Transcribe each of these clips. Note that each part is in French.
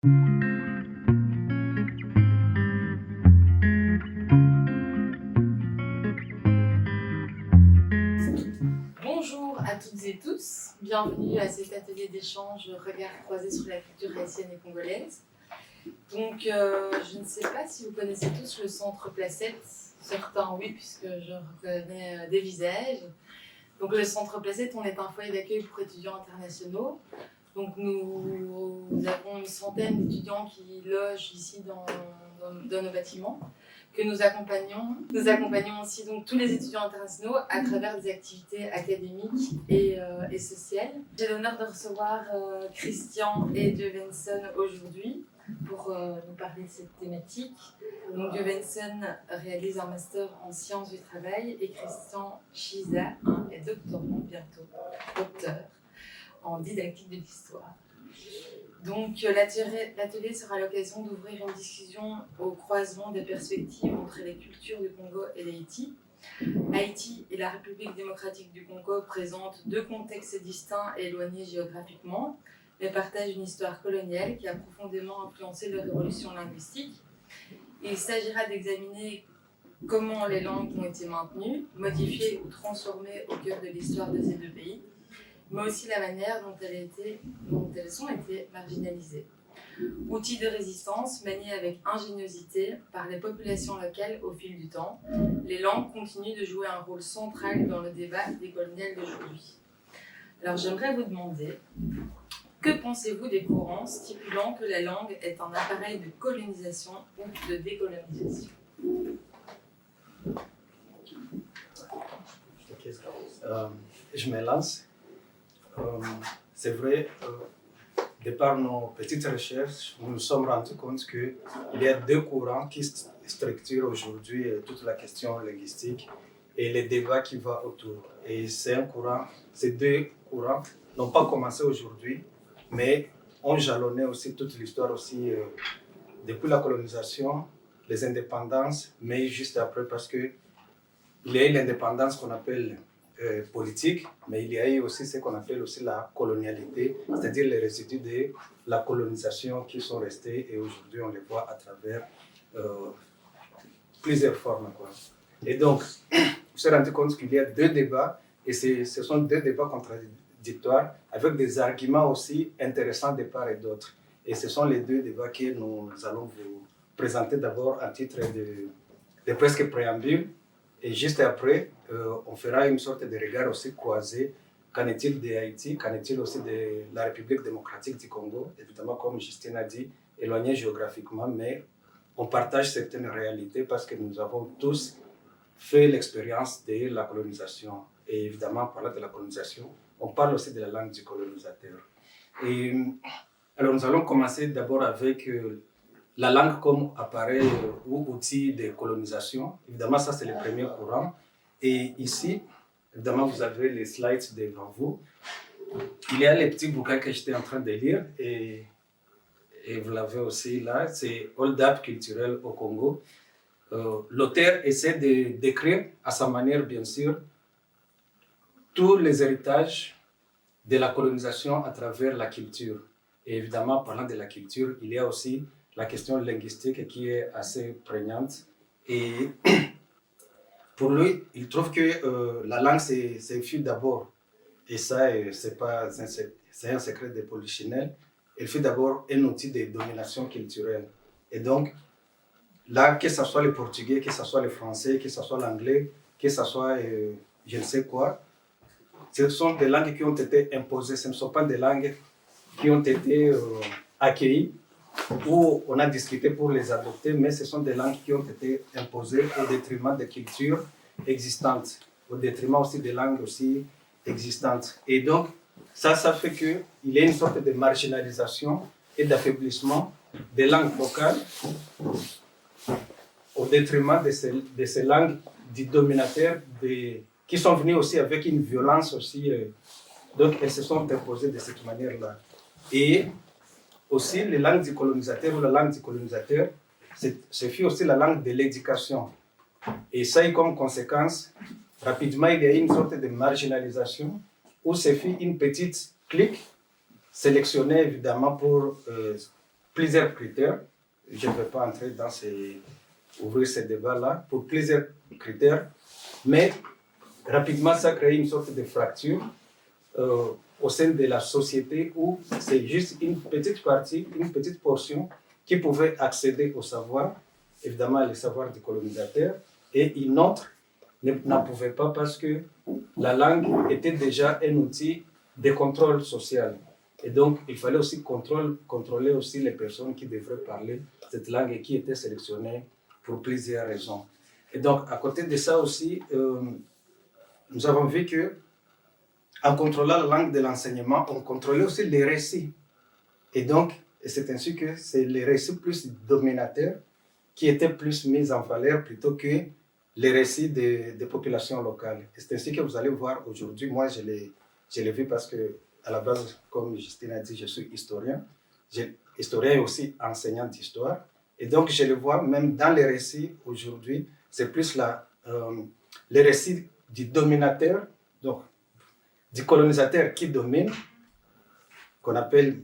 Bonjour à toutes et tous, bienvenue à cet atelier d'échange Regards croisés sur la culture haïtienne et congolaise. Donc, je ne sais pas si vous connaissez tous le Centre Placette, certains oui, puisque je reconnais des visages. Donc, le Centre Placette, on est un foyer d'accueil pour étudiants internationaux. Donc, nous avons une centaine d'étudiants qui logent ici dans nos bâtiments, que nous accompagnons. Nous accompagnons aussi donc tous les étudiants internationaux à travers des activités académiques et sociales. J'ai l'honneur de recevoir Christian et Jovenson aujourd'hui pour nous parler de cette thématique. Donc Jovenson réalise un master en sciences du travail et Christian Chiza est doctorant bientôt, docteur en didactique de l'histoire. Donc l'atelier sera l'occasion d'ouvrir une discussion au croisement des perspectives entre les cultures du Congo et d'Haïti. Haïti et la République démocratique du Congo présentent deux contextes distincts et éloignés géographiquement, mais partagent une histoire coloniale qui a profondément influencé leur évolution linguistique. Il s'agira d'examiner comment les langues ont été maintenues, modifiées ou transformées au cœur de l'histoire de ces deux pays, mais aussi la manière dont elles ont été marginalisées. Outils de résistance maniés avec ingéniosité par les populations locales au fil du temps, les langues continuent de jouer un rôle central dans le débat décolonial d'aujourd'hui. Alors j'aimerais vous demander, que pensez-vous des courants stipulant que la langue est un appareil de colonisation ou de décolonisation? Je me lance. C'est vrai, de par nos petites recherches, nous nous sommes rendus compte qu'il y a deux courants qui structurent aujourd'hui toute la question linguistique et les débats qui vont autour. Et ces deux courants n'ont pas commencé aujourd'hui, mais ont jalonné aussi toute l'histoire aussi depuis la colonisation, les indépendances, mais juste après parce que il y a eu l'indépendance qu'on appelle politique, mais il y a eu aussi ce qu'on appelle aussi la colonialité, c'est-à-dire les résidus de la colonisation qui sont restés et aujourd'hui on les voit à travers plusieurs formes, quoi. Et donc, je suis rendu compte qu'il y a deux débats et ce sont deux débats contradictoires avec des arguments aussi intéressants de part et d'autre. Et ce sont les deux débats que nous allons vous présenter d'abord en titre de presque préambule. Et juste après, on fera une sorte de regard aussi croisé. Qu'en est-il de Haïti? Qu'en est-il aussi de la République démocratique du Congo? Évidemment, comme Justine a dit, éloigné géographiquement, mais on partage certaines réalités parce que nous avons tous fait l'expérience de la colonisation. Et évidemment, en parlant de la colonisation, on parle aussi de la langue du colonisateur. Et alors, nous allons commencer d'abord avec la langue comme appareil ou outil de colonisation. Évidemment, ça c'est le premier courant. Et ici, évidemment, vous avez les slides devant vous. Il y a les petits bouquins que j'étais en train de lire et vous l'avez aussi là. C'est Hold Up culturel au Congo. L'auteur essaie de décrire à sa manière, bien sûr, tous les héritages de la colonisation à travers la culture. Et évidemment, parlant de la culture, il y a aussi la question linguistique qui est assez prégnante. Et pour lui, il trouve que la langue, c'est fut d'abord, et ça, c'est un secret de Polichinelle, elle fut d'abord un outil de domination culturelle. Et donc, là, que ce soit le portugais, que ce soit le français, que ce soit l'anglais, que ce soit je ne sais quoi, ce sont des langues qui ont été imposées, ce ne sont pas des langues qui ont été accueillies, où on a discuté pour les adopter, mais ce sont des langues qui ont été imposées au détriment des cultures existantes, au détriment aussi des langues aussi existantes. Et donc, ça fait qu'il y a une sorte de marginalisation et d'affaiblissement des langues locales au détriment de ces langues dites dominateurs qui sont venues aussi avec une violence aussi. Donc, elles se sont imposées de cette manière-là. Et aussi, les langues du colonisateur ou la langue du colonisateur, ce fut aussi la langue de l'éducation. Et ça a eu comme conséquence, rapidement, il y a eu une sorte de marginalisation où ce fut une petite clique sélectionnée évidemment pour plusieurs critères. Je ne vais pas entrer ouvrir ces débats-là, pour plusieurs critères, mais rapidement, ça crée une sorte de fracture au sein de la société où c'est juste une petite partie, une petite portion qui pouvait accéder au savoir, évidemment le savoir du colonisateur, et une autre n'en pouvait pas parce que la langue était déjà un outil de contrôle social. Et donc, il fallait aussi contrôler aussi les personnes qui devraient parler cette langue et qui étaient sélectionnées pour plusieurs raisons. Et donc, à côté de ça aussi, nous avons vu que en contrôlant la langue de l'enseignement, on contrôlait aussi les récits. Et donc, c'est ainsi que c'est les récits plus dominateurs qui étaient plus mis en valeur plutôt que les récits des populations locales. Et c'est ainsi que vous allez voir aujourd'hui, moi je l'ai vu parce que à la base, comme Justine a dit, je suis historien. Historien et aussi enseignant d'histoire. Et donc, je le vois même dans les récits aujourd'hui, c'est plus les récits du dominateur, donc du colonisateur qui domine, qu'on appelle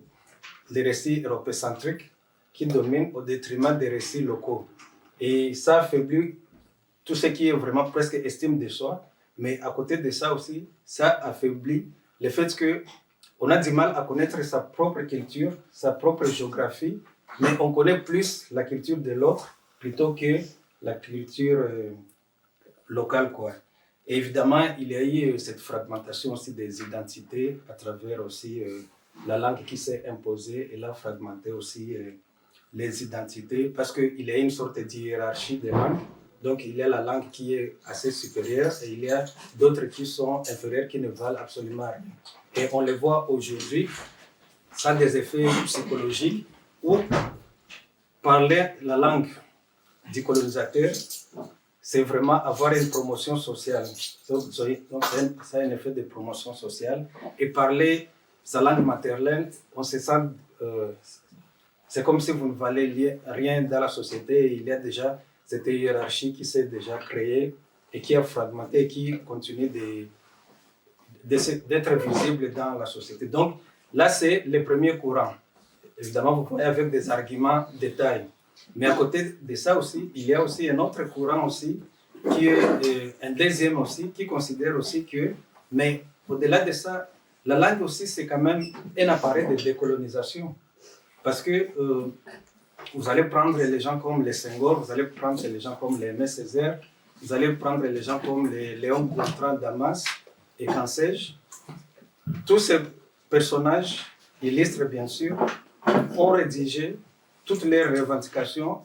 les récits europécentriques, qui dominent au détriment des récits locaux. Et ça affaiblit tout ce qui est vraiment presque estime de soi, mais à côté de ça aussi, ça affaiblit le fait qu'on a du mal à connaître sa propre culture, sa propre géographie, mais on connaît plus la culture de l'autre plutôt que la culture locale, quoi. Et évidemment, il y a eu cette fragmentation aussi des identités à travers aussi la langue qui s'est imposée et l'a fragmenté aussi les identités parce qu'il y a une sorte de hiérarchie des langues. Donc, il y a la langue qui est assez supérieure et il y a d'autres qui sont inférieures, qui ne valent absolument rien. Et on le voit aujourd'hui, ça a des effets psychologiques où parler la langue du colonisateur, c'est vraiment avoir une promotion sociale. Donc, ça a un effet de promotion sociale. Et parler sa langue maternelle, on se sent... c'est comme si vous ne valez rien dans la société. Il y a déjà cette hiérarchie qui s'est déjà créée et qui a fragmenté et qui continue d'être visible dans la société. Donc, là, c'est le premier courant. Évidemment, vous voyez avec des arguments détails. Mais à côté de ça aussi, il y a aussi un autre courant aussi, qui est un deuxième aussi, qui considère aussi que, mais au-delà de ça, la langue aussi, c'est quand même un appareil de décolonisation. Parce que vous allez prendre les gens comme les Senghor, vous allez prendre les gens comme les Aimé Césaire, vous allez prendre les gens comme les Léon Gontran Damas et qu'en sais-je. Tous ces personnages illustres, bien sûr, ont rédigé toutes les revendications,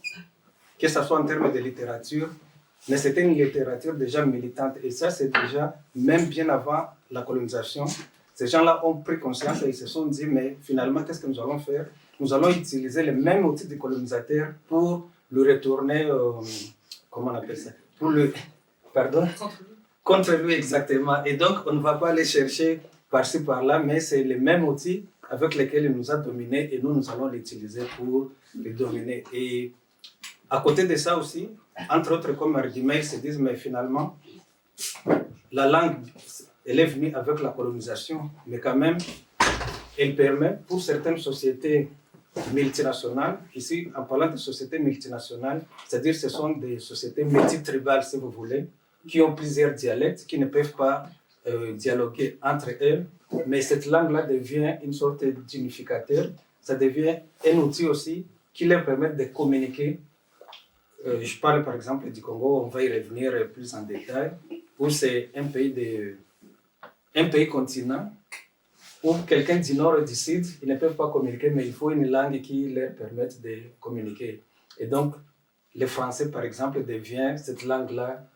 que ce soit en termes de littérature, mais c'était une littérature déjà militante. Et ça, c'est déjà, même bien avant la colonisation, ces gens-là ont pris conscience et ils se sont dit, mais finalement, qu'est-ce que nous allons faire? Nous allons utiliser les mêmes outils du colonisateur pour le retourner, comment on appelle ça? Pour le, pardon? Contre lui, exactement. Et donc, on ne va pas aller chercher par-ci, par-là, mais c'est les mêmes outils avec lesquels il nous a dominés et nous allons l'utiliser pour les dominer. Et à côté de ça aussi, entre autres comme argument, ils se disent, mais finalement, la langue, elle est venue avec la colonisation, mais quand même, elle permet pour certaines sociétés multinationales, ici en parlant de sociétés multinationales, c'est-à-dire ce sont des sociétés multitribales si vous voulez, qui ont plusieurs dialectes, qui ne peuvent pas dialoguer entre elles, mais cette langue-là devient une sorte d'unificateur, ça devient un outil aussi qui leur permet de communiquer. Je parle par exemple du Congo, on va y revenir plus en détail, où c'est un pays continent, où quelqu'un du nord et du sud, ils ne peuvent pas communiquer, mais il faut une langue qui leur permette de communiquer. Et donc, le français, par exemple, devient cette langue-là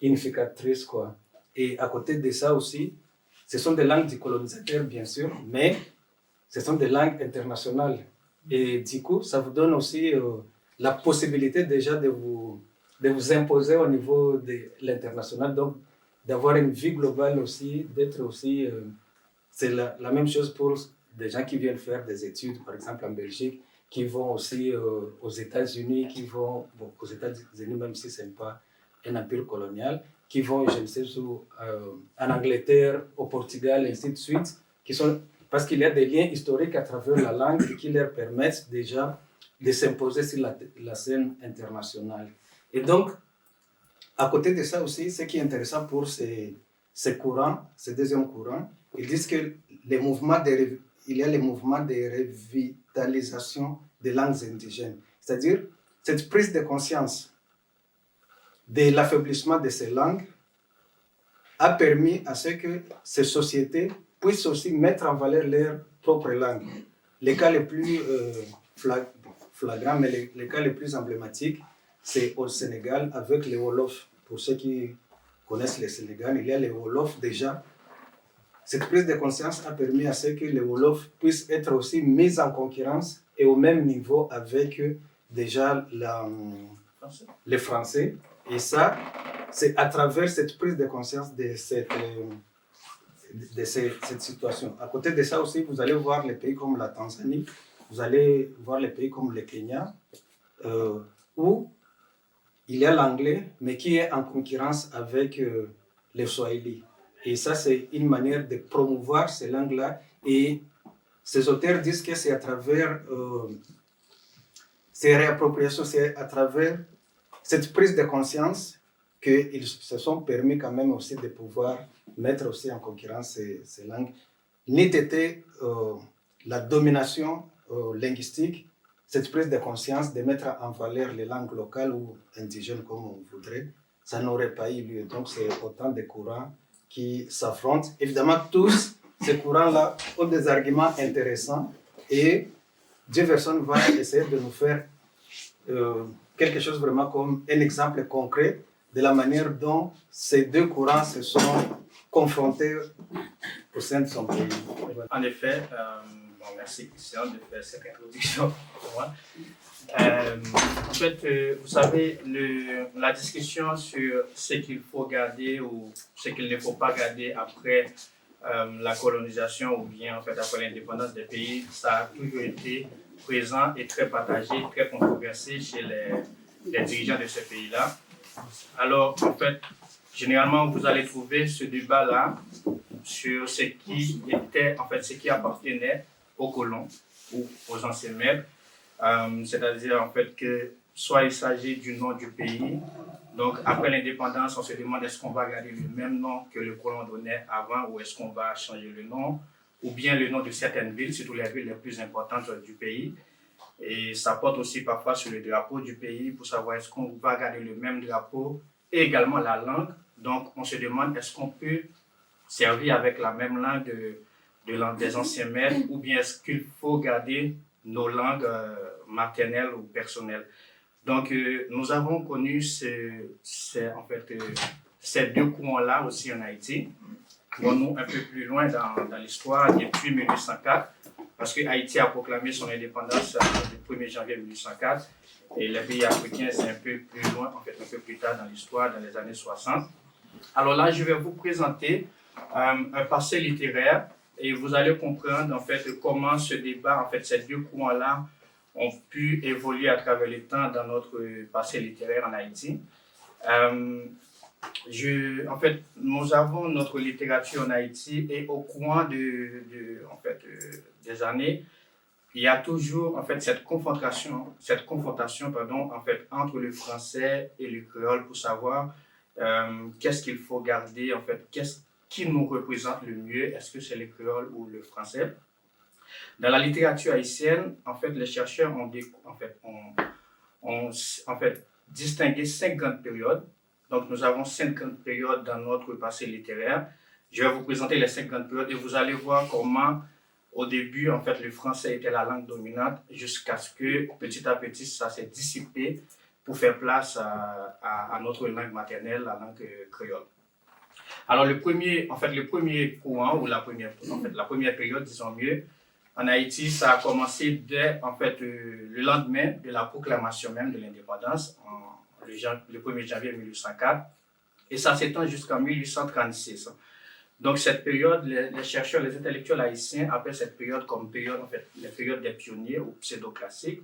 unificatrice, quoi. Et à côté de ça aussi, ce sont des langues du colonisateur, bien sûr, mais ce sont des langues internationales. Et du coup, ça vous donne aussi la possibilité déjà de vous imposer au niveau de l'international, donc d'avoir une vie globale aussi, d'être aussi... c'est la même chose pour des gens qui viennent faire des études, par exemple en Belgique, qui vont aussi aux États-Unis, qui vont aux États-Unis, même si ce n'est pas un empire colonial, qui vont, je ne sais où, en Angleterre, au Portugal, et ainsi de suite, parce qu'il y a des liens historiques à travers la langue qui leur permettent déjà de s'imposer sur la scène internationale. Et donc, à côté de ça aussi, ce qui est intéressant pour ces courants, ces deuxièmes courants, ils disent que il y a les mouvements de revitalisation des langues indigènes. C'est-à-dire, cette prise de conscience de l'affaiblissement de ces langues a permis à ce que ces sociétés puissent aussi mettre en valeur leur propre langue. Les cas les plus flagrants, mais les cas les plus emblématiques, c'est au Sénégal avec les Wolofs. Pour ceux qui connaissent le Sénégal, il y a les Wolofs déjà. Cette prise de conscience a permis à ce que les Wolofs puissent être aussi mis en concurrence et au même niveau avec déjà les Français. Et ça, c'est à travers cette prise de conscience de cette situation. À côté de ça aussi, vous allez voir les pays comme la Tanzanie, vous allez voir les pays comme le Kenya, où il y a l'anglais, mais qui est en concurrence avec le Swahili. Et ça, c'est une manière de promouvoir ces langues-là. Et ces auteurs disent que c'est à travers ces réappropriations, c'est à travers cette prise de conscience qu'ils se sont permis quand même aussi de pouvoir mettre aussi en concurrence ces langues. N'ait été la domination linguistique, cette prise de conscience de mettre en valeur les langues locales ou indigènes comme on voudrait, ça n'aurait pas eu lieu. Donc c'est autant de courants qui s'affrontent. Évidemment, tous ces courants-là ont des arguments intéressants et Jefferson va essayer de nous faire quelque chose vraiment comme un exemple concret de la manière dont ces deux courants se sont confrontés au sein de son pays. En effet, merci Christian de faire cette introduction pour moi. En fait, vous savez, la discussion sur ce qu'il faut garder ou ce qu'il ne faut pas garder après la colonisation ou bien en fait après l'indépendance des pays, ça a toujours été présent et très partagé, très controversé chez les dirigeants de ce pays-là. Alors, en fait, généralement, vous allez trouver ce débat-là sur ce qui était, en fait, ce qui appartenait aux colons ou aux anciens maîtres. C'est-à-dire, en fait, que soit il s'agit du nom du pays. Donc, après l'indépendance, on se demande est-ce qu'on va garder le même nom que le colon donnait avant ou est-ce qu'on va changer le nom ou bien le nom de certaines villes, surtout les villes les plus importantes du pays. Et ça porte aussi parfois sur le drapeau du pays pour savoir est-ce qu'on va garder le même drapeau et également la langue. Donc, on se demande est-ce qu'on peut servir avec la même langue des anciens maîtres ou bien est-ce qu'il faut garder nos langues maternelles ou personnelles. Donc, nous avons connu ces deux courants-là aussi en Haïti. Nous un peu plus loin dans l'histoire, depuis 1804, parce que Haïti a proclamé son indépendance le 1er janvier 1804, et les pays africains, c'est un peu plus loin, en fait, un peu plus tard dans l'histoire, dans les années 60. Alors là, je vais vous présenter un passé littéraire, et vous allez comprendre, en fait, comment ce débat, en fait, ces deux courants-là, ont pu évoluer à travers le temps dans notre passé littéraire en Haïti. En fait, nous avons notre littérature en Haïti et au courant des années, il y a toujours en fait cette confrontation en fait, entre le français et le créole pour savoir qu'est-ce qu'il faut garder, en fait, qui nous représente le mieux, est-ce que c'est le créole ou le français. Dans la littérature haïtienne, en fait, les chercheurs ont distingué 5 grandes périodes. Donc, nous avons 5 grandes périodes dans notre passé littéraire. Je vais vous présenter les 5 grandes périodes et vous allez voir comment, au début, en fait, le français était la langue dominante jusqu'à ce que, petit à petit, ça s'est dissipé pour faire place à notre langue maternelle, la langue créole. Alors, le premier courant, ou la première période, disons mieux, en Haïti, ça a commencé dès, en fait, le lendemain de la proclamation même de l'indépendance, le 1er janvier 1804, et ça s'étend jusqu'en 1836. Donc, cette période, les chercheurs, les intellectuels haïtiens appellent cette période comme période, en fait, la période des pionniers ou pseudo-classiques.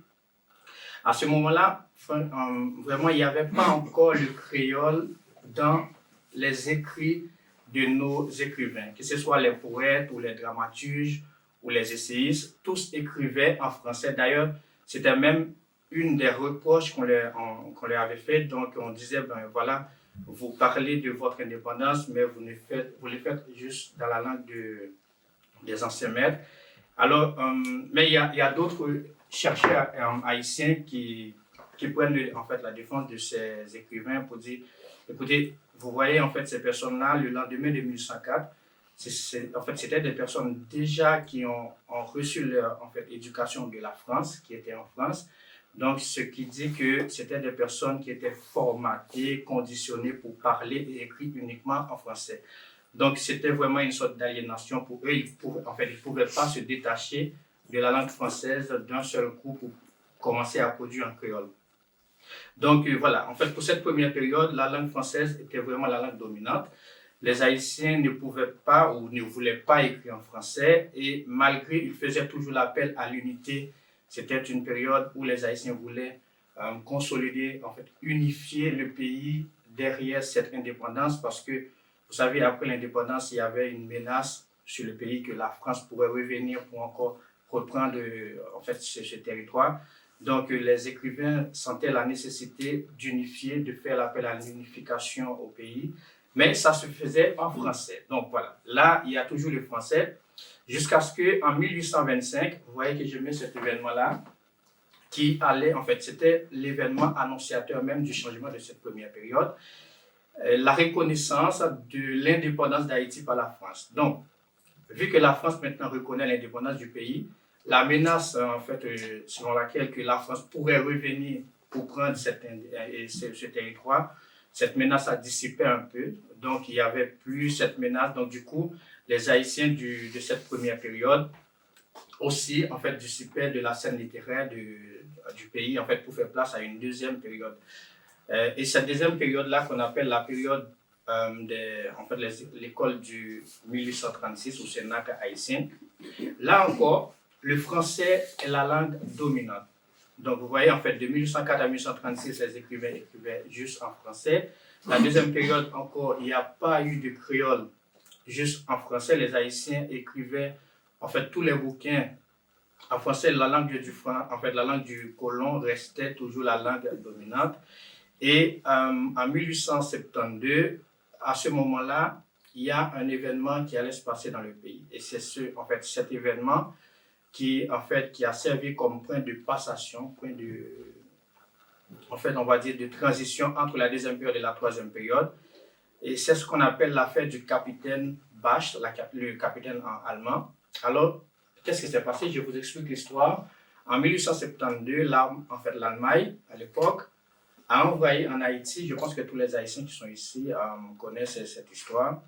À ce moment-là, vraiment, il n'y avait pas encore le créole dans les écrits de nos écrivains, que ce soit les poètes ou les dramaturges ou les essayistes, tous écrivaient en français. D'ailleurs, c'était même une des reproches qu'on leur avait fait. Donc, on disait, ben voilà, vous parlez de votre indépendance, mais vous le faites juste dans la langue des anciens maîtres. Alors, mais il y a d'autres chercheurs haïtiens qui prennent en fait la défense de ces écrivains pour dire, écoutez, vous voyez en fait ces personnes-là, le lendemain de 1804, en fait, c'était des personnes déjà qui ont reçu leur en fait, éducation de la France, qui étaient en France. Donc, ce qui dit que c'était des personnes qui étaient formatées, conditionnées pour parler et écrire uniquement en français. Donc, c'était vraiment une sorte d'aliénation pour eux. Ils ne pouvaient pas se détacher de la langue française d'un seul coup pour commencer à produire en créole. Donc, voilà, en fait, pour cette première période, la langue française était vraiment la langue dominante. Les Haïtiens ne pouvaient pas ou ne voulaient pas écrire en français et malgré, ils faisaient toujours l'appel à l'unité. C'était une période où les Haïtiens voulaient consolider, en fait, unifier le pays derrière cette indépendance parce que, vous savez, après l'indépendance, il y avait une menace sur le pays que la France pourrait revenir pour encore reprendre en fait, ce territoire. Donc, les écrivains sentaient la nécessité d'unifier, de faire l'appel à l'unification au pays. Mais ça se faisait en français. Donc voilà, là, il y a toujours le français. Jusqu'à ce qu'en 1825, vous voyez que je mets cet événement-là, qui allait, en fait, c'était l'événement annonciateur même du changement de cette première période, la reconnaissance de l'indépendance d'Haïti par la France. Donc, vu que la France maintenant reconnaît l'indépendance du pays, la menace, en fait, selon laquelle que la France pourrait revenir pour prendre ce territoire, cette menace a dissipé un peu, donc il n'y avait plus cette menace. Donc du coup, les Haïtiens de cette première période aussi, en fait, dissipaient de la scène littéraire du pays, en fait, pour faire place à une deuxième période. Et cette deuxième période-là, qu'on appelle la période en fait, l'école du 1836 ou Sénat haïtien, là encore, le français est la langue dominante. Donc, vous voyez, en fait, de 1804 à 1836, les écrivains écrivaient juste en français. La deuxième période, encore, il n'y a pas eu de créole juste en français. Les Haïtiens écrivaient, en fait, tous les bouquins en français. La langue du franc, en fait, la langue du colon restait toujours la langue dominante. Et en 1872, à ce moment-là, il y a un événement qui allait se passer dans le pays. Et c'est en fait, cet événement qui a servi comme point de passation, en fait, on va dire, de transition entre la deuxième période et la troisième période. Et c'est ce qu'on appelle l'affaire du capitaine Bach, le capitaine allemand. Alors, qu'est-ce qui s'est passé? Je vous explique l'histoire. En 1872, en fait, l'Allemagne, à l'époque, a envoyé en Haïti, je pense que tous les Haïtiens qui sont ici connaissent cette histoire.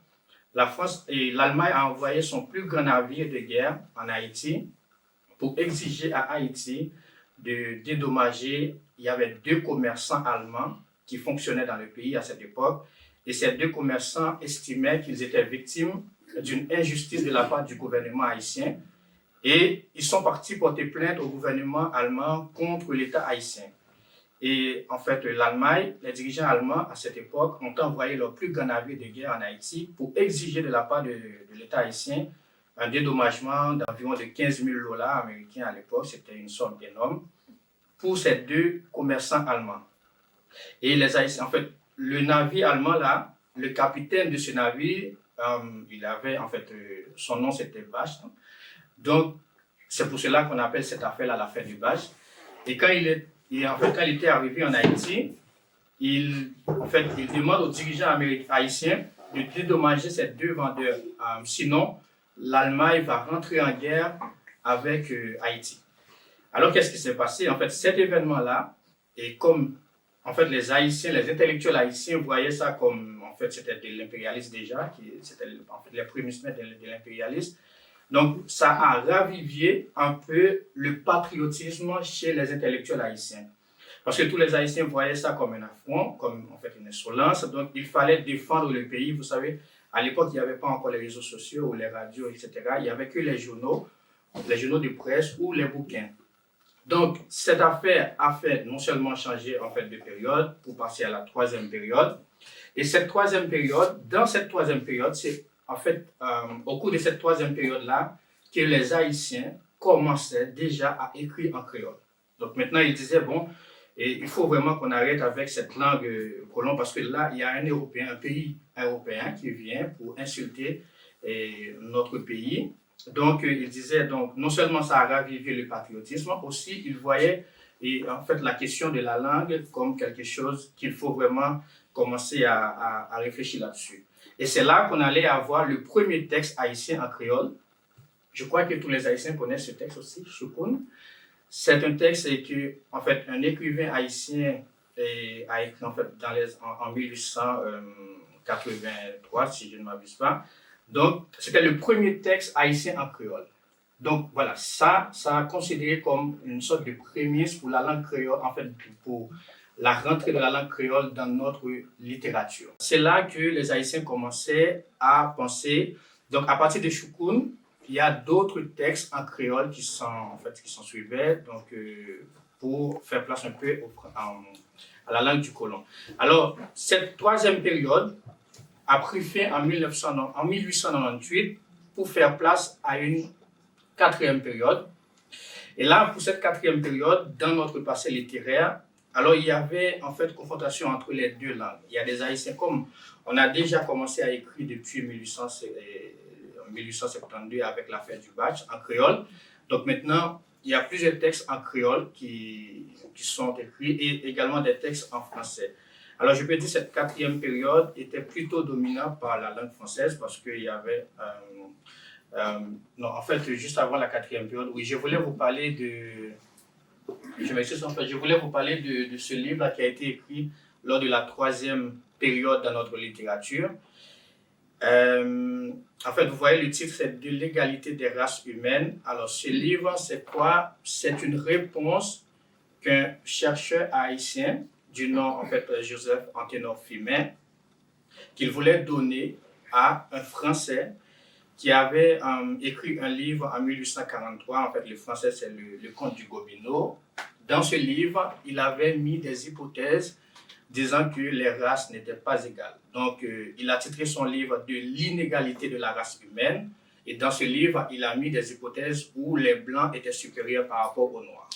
La France et l'Allemagne a envoyé son plus grand navire de guerre en Haïti pour exiger à Haïti de dédommager. Il y avait 2 commerçants allemands qui fonctionnaient dans le pays à cette époque. Et ces 2 commerçants estimaient qu'ils étaient victimes d'une injustice de la part du gouvernement haïtien. Et ils sont partis porter plainte au gouvernement allemand contre l'État haïtien. Et en fait, l'Allemagne, les dirigeants allemands à cette époque ont envoyé leur plus grand navire de guerre en Haïti pour exiger de la part de l'État haïtien un dédommagement d'environ de 15 000 $ américains à l'époque. C'était une somme énorme pour ces 2 commerçants allemands. Et les Haïtiens, en fait, le navire allemand là, le capitaine de ce navire, il avait en fait, son nom c'était Bach. Donc, c'est pour cela qu'on appelle cette affaire-là l'affaire du Bach. Et quand quand il était arrivé en Haïti, il demande aux dirigeants haïtiens de dédommager ces 2 vendeurs. Sinon, l'Allemagne va rentrer en guerre avec Haïti. Alors, qu'est-ce qui s'est passé? En fait, cet événement-là, et comme en fait, les Haïtiens, les intellectuels haïtiens voyaient ça comme, en fait, c'était de l'impérialisme déjà, c'était en fait les prémices de l'impérialisme. Donc, ça a ravivé un peu le patriotisme chez les intellectuels haïtiens. Parce que tous les Haïtiens voyaient ça comme un affront, comme en fait une insolence. Donc, il fallait défendre le pays. Vous savez, à l'époque, il n'y avait pas encore les réseaux sociaux ou les radios, etc. Il n'y avait que les journaux de presse ou les bouquins. Donc, cette affaire a fait non seulement changer en fait, de période pour passer à la troisième période. Et cette troisième période, dans cette troisième période, c'est en fait au cours de cette troisième période-là que les Haïtiens commençaient déjà à écrire en créole. Donc maintenant, il disait, bon, et il faut vraiment qu'on arrête avec cette langue colon parce que là, il y a un Européen, un pays européen qui vient pour insulter notre pays. Donc, il disait, donc, non seulement ça a ravivé le patriotisme, aussi il voyait en fait la question de la langue comme quelque chose qu'il faut vraiment commencer à réfléchir là-dessus. Et c'est là qu'on allait avoir le premier texte haïtien en créole. Je crois que tous les Haïtiens connaissent ce texte aussi, Choukoun. C'est un texte que, en fait, un écrivain haïtien a écrit en, fait, en 1883, si je ne m'abuse pas. Donc, c'était le premier texte haïtien en créole. Donc, voilà, ça a considéré comme une sorte de prémisse pour la langue créole, en fait, pour la rentrée de la langue créole dans notre littérature. C'est là que les Haïtiens commençaient à penser. Donc, à partir de Choukoun, il y a d'autres textes en créole qui sont suivis, donc, pour faire place un peu à la langue du colon. Alors, cette troisième période a pris fin en 1898 pour faire place à une quatrième période. Et là, pour cette quatrième période, dans notre passé littéraire, alors il y avait en fait confrontation entre les deux langues. Il y a des Haïtiens, comme on a déjà commencé à écrire depuis 1872 avec l'affaire du Batch en créole. Donc maintenant, il y a plusieurs textes en créole qui sont écrits et également des textes en français. Alors je peux dire que cette quatrième période était plutôt dominante par la langue française parce qu'il y avait... non, en fait, juste avant la quatrième période, oui, je voulais vous parler de ce livre qui a été écrit lors de la troisième période dans notre littérature. En fait, vous voyez le titre, c'est de l'égalité des races humaines. Alors, ce livre, c'est quoi? C'est une réponse qu'un chercheur haïtien du nom, en fait, Joseph Anténor Fumet, qu'il voulait donner à un Français qui avait écrit un livre en 1843. En fait, le français, c'est le Conte du Gobineau. Dans ce livre, il avait mis des hypothèses disant que les races n'étaient pas égales. Donc, il a titré son livre de l'inégalité de la race humaine. Et dans ce livre, il a mis des hypothèses où les Blancs étaient supérieurs par rapport aux Noirs.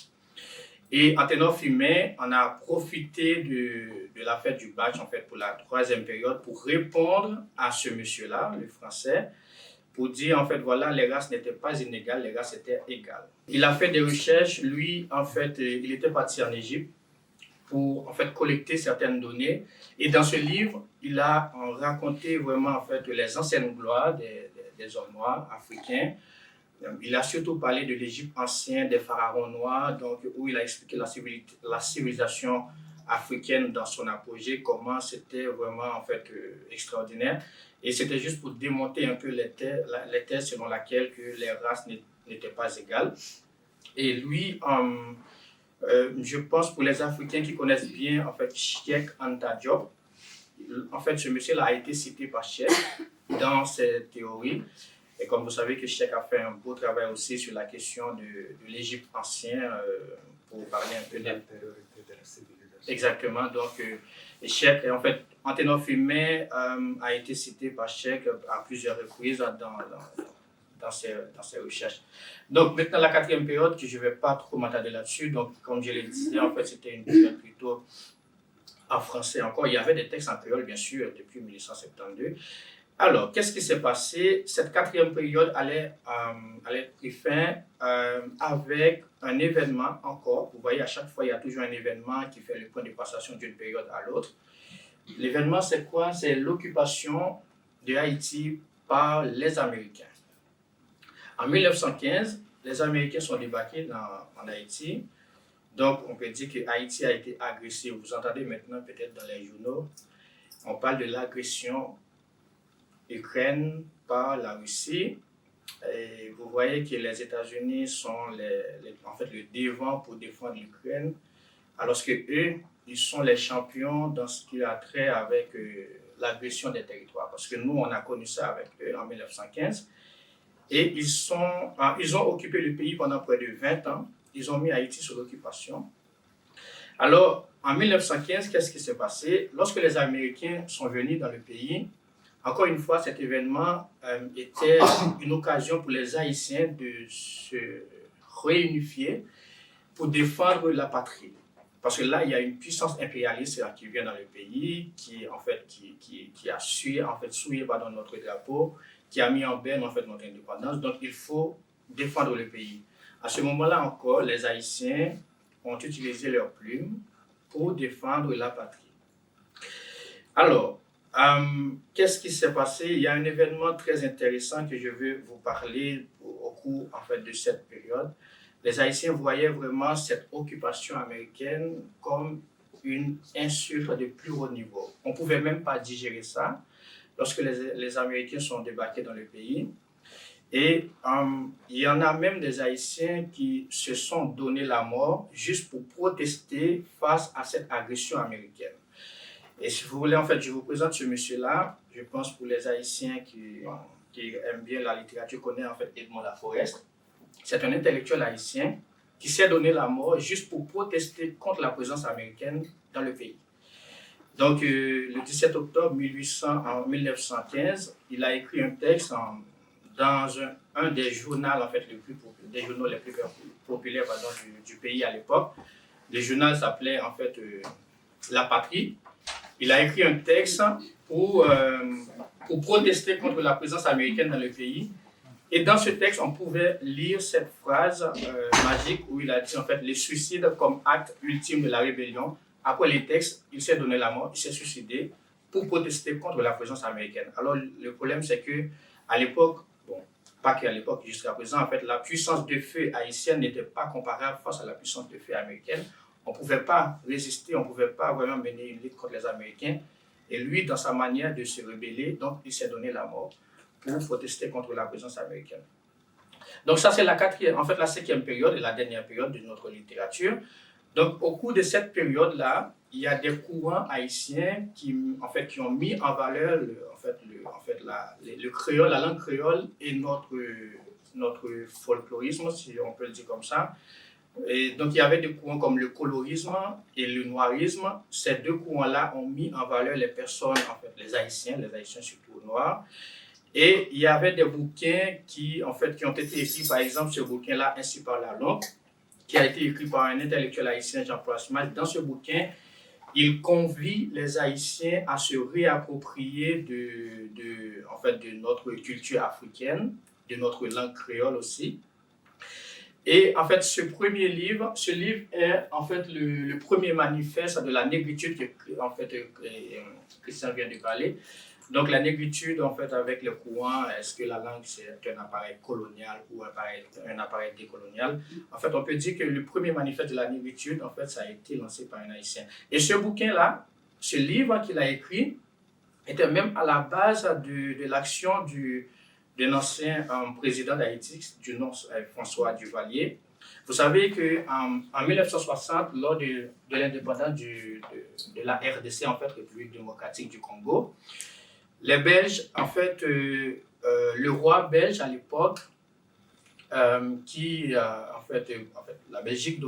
Et Anténor Fumet en a profité de l'affaire du Batch, en fait, pour la troisième période, pour répondre à ce monsieur-là, le français, pour dire, en fait, voilà, les races n'étaient pas inégales, les races étaient égales. Il a fait des recherches, lui, en fait, il était parti en Égypte pour, en fait, collecter certaines données. Et dans ce livre, il a raconté vraiment, en fait, les anciennes gloires des hommes noirs africains. Il a surtout parlé de l'Égypte ancienne, des pharaons noirs, donc, où il a expliqué la civilisation africaine dans son apogée, comment c'était vraiment, en fait, extraordinaire. Et c'était juste pour démonter un peu les thèses selon lesquelles que les races n'étaient pas égales. Et lui, je pense pour les Africains qui connaissent bien, en fait, Cheikh Anta Diop, en fait, ce monsieur-là a été cité par Cheikh dans ses théories. Et comme vous savez que Cheikh a fait un beau travail aussi sur la question de l'Égypte ancienne, pour parler un peu de l'intériorité de la civilisation. Exactement. Donc, Cheikh, en fait, Anténor Fumet a été cité par Cheikh à plusieurs reprises dans ses recherches. Donc, maintenant, la quatrième période, que je ne vais pas trop m'attarder là-dessus. Donc, comme je l'ai dit, en fait, c'était une période plutôt en français encore. Il y avait des textes en créole, bien sûr, depuis 1872. Alors, qu'est-ce qui s'est passé? Cette quatrième période allait prendre fin avec un événement encore. Vous voyez, à chaque fois, il y a toujours un événement qui fait le point de passation d'une période à l'autre. L'événement, c'est quoi? C'est l'occupation de Haïti par les Américains. En 1915, les Américains sont débarqués en Haïti. Donc, on peut dire que Haïti a été agressé. Vous entendez maintenant peut-être dans les journaux, on parle de l'agression Ukraine par la Russie. Et vous voyez que les États-Unis sont en fait le devant pour défendre l'Ukraine, alors que eux, ils sont les champions dans ce qui a trait avec l'agression des territoires. Parce que nous, on a connu ça avec eux en 1915. Et ils ont occupé le pays pendant près de 20 ans. Ils ont mis Haïti sous l'occupation. Alors, en 1915, qu'est-ce qui s'est passé? Lorsque les Américains sont venus dans le pays, encore une fois, cet événement était une occasion pour les Haïtiens de se réunifier pour défendre la patrie. Parce que là, il y a une puissance impérialiste qui vient dans le pays, qui a souillé notre drapeau, qui a mis en berne en fait notre indépendance. Donc, il faut défendre le pays. À ce moment-là encore, les Haïtiens ont utilisé leurs plumes pour défendre la patrie. Alors, qu'est-ce qui s'est passé? Il y a un événement très intéressant que je veux vous parler au cours en fait, de cette période. Les Haïtiens voyaient vraiment cette occupation américaine comme une insulte de plus haut niveau. On ne pouvait même pas digérer ça lorsque les Américains sont débarqués dans le pays. Et il y en a même des Haïtiens qui se sont donné la mort juste pour protester face à cette agression américaine. Et si vous voulez, en fait, je vous présente ce monsieur-là. Je pense pour les Haïtiens qui aiment bien la littérature, connaissent en fait Edmond Laforest. C'est un intellectuel haïtien qui s'est donné la mort juste pour protester contre la présence américaine dans le pays. Donc, le 17 octobre 1915, il a écrit un texte dans un des journaux, en fait, les plus populaires du pays à l'époque. Le journal s'appelait en fait La Patrie. Il a écrit un texte pour protester contre la présence américaine dans le pays. Et dans ce texte, on pouvait lire cette phrase magique où il a dit en fait le suicide comme acte ultime de la rébellion. Après les textes, il s'est donné la mort, il s'est suicidé pour protester contre la présence américaine. Alors le problème, c'est que à l'époque, bon, pas qu'à l'époque, jusqu'à présent, en fait, la puissance de feu haïtienne n'était pas comparable face à la puissance de feu américaine. On ne pouvait pas résister, on ne pouvait pas vraiment mener une lutte contre les Américains. Et lui, dans sa manière de se rebeller, donc il s'est donné la mort pour protester contre la présence américaine. Donc ça, c'est la cinquième période et la dernière période de notre littérature. Donc au cours de cette période-là, il y a des courants haïtiens qui ont mis en valeur le créole, la langue créole et notre folklorisme, si on peut le dire comme ça. Et donc il y avait des courants comme le colorisme et le noirisme. Ces deux courants-là ont mis en valeur les personnes, en fait, les Haïtiens surtout noirs. Et il y avait des bouquins qui ont été écrits, par exemple ce bouquin-là, Ainsi par la langue, qui a été écrit par un intellectuel haïtien, Jean-Paul Smal. Dans ce bouquin, il convie les Haïtiens à se réapproprier de notre culture africaine, de notre langue créole aussi. Et en fait, ce livre est en fait le premier manifeste de la négritude que Christian vient de parler. Donc la négritude, en fait, avec le courant, est-ce que la langue c'est un appareil colonial ou un appareil décolonial? En fait, on peut dire que le premier manifeste de la négritude, en fait, ça a été lancé par un Haïtien. Et ce bouquin-là, ce livre qu'il a écrit, était même à la base de l'action d'un ancien président d'Haïti, du nom François Duvalier. Vous savez qu'en 1960, lors de l'indépendance de la RDC, en fait, République démocratique du Congo, les Belges, en fait, le roi belge à l'époque, la Belgique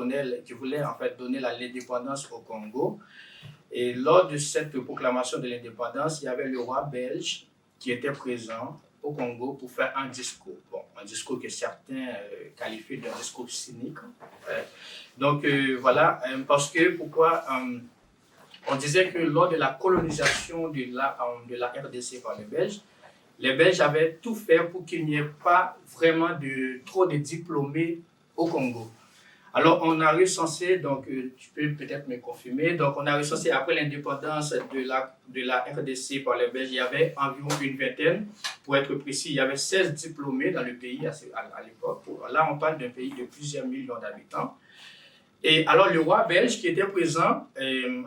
qui voulait en fait donner l'indépendance au Congo. Et lors de cette proclamation de l'indépendance, il y avait le roi belge qui était présent au Congo pour faire un discours. Bon, un discours que certains qualifient d'un discours cynique. Donc voilà, parce que pourquoi on disait que lors de la colonisation de la RDC par les Belges avaient tout fait pour qu'il n'y ait pas vraiment trop de diplômés au Congo. Alors on a recensé, donc tu peux peut-être me confirmer, donc on a recensé après l'indépendance de la RDC par les Belges, il y avait environ une vingtaine, pour être précis, il y avait 16 diplômés dans le pays à l'époque. Là on parle d'un pays de plusieurs millions d'habitants. Et alors le roi belge qui était présent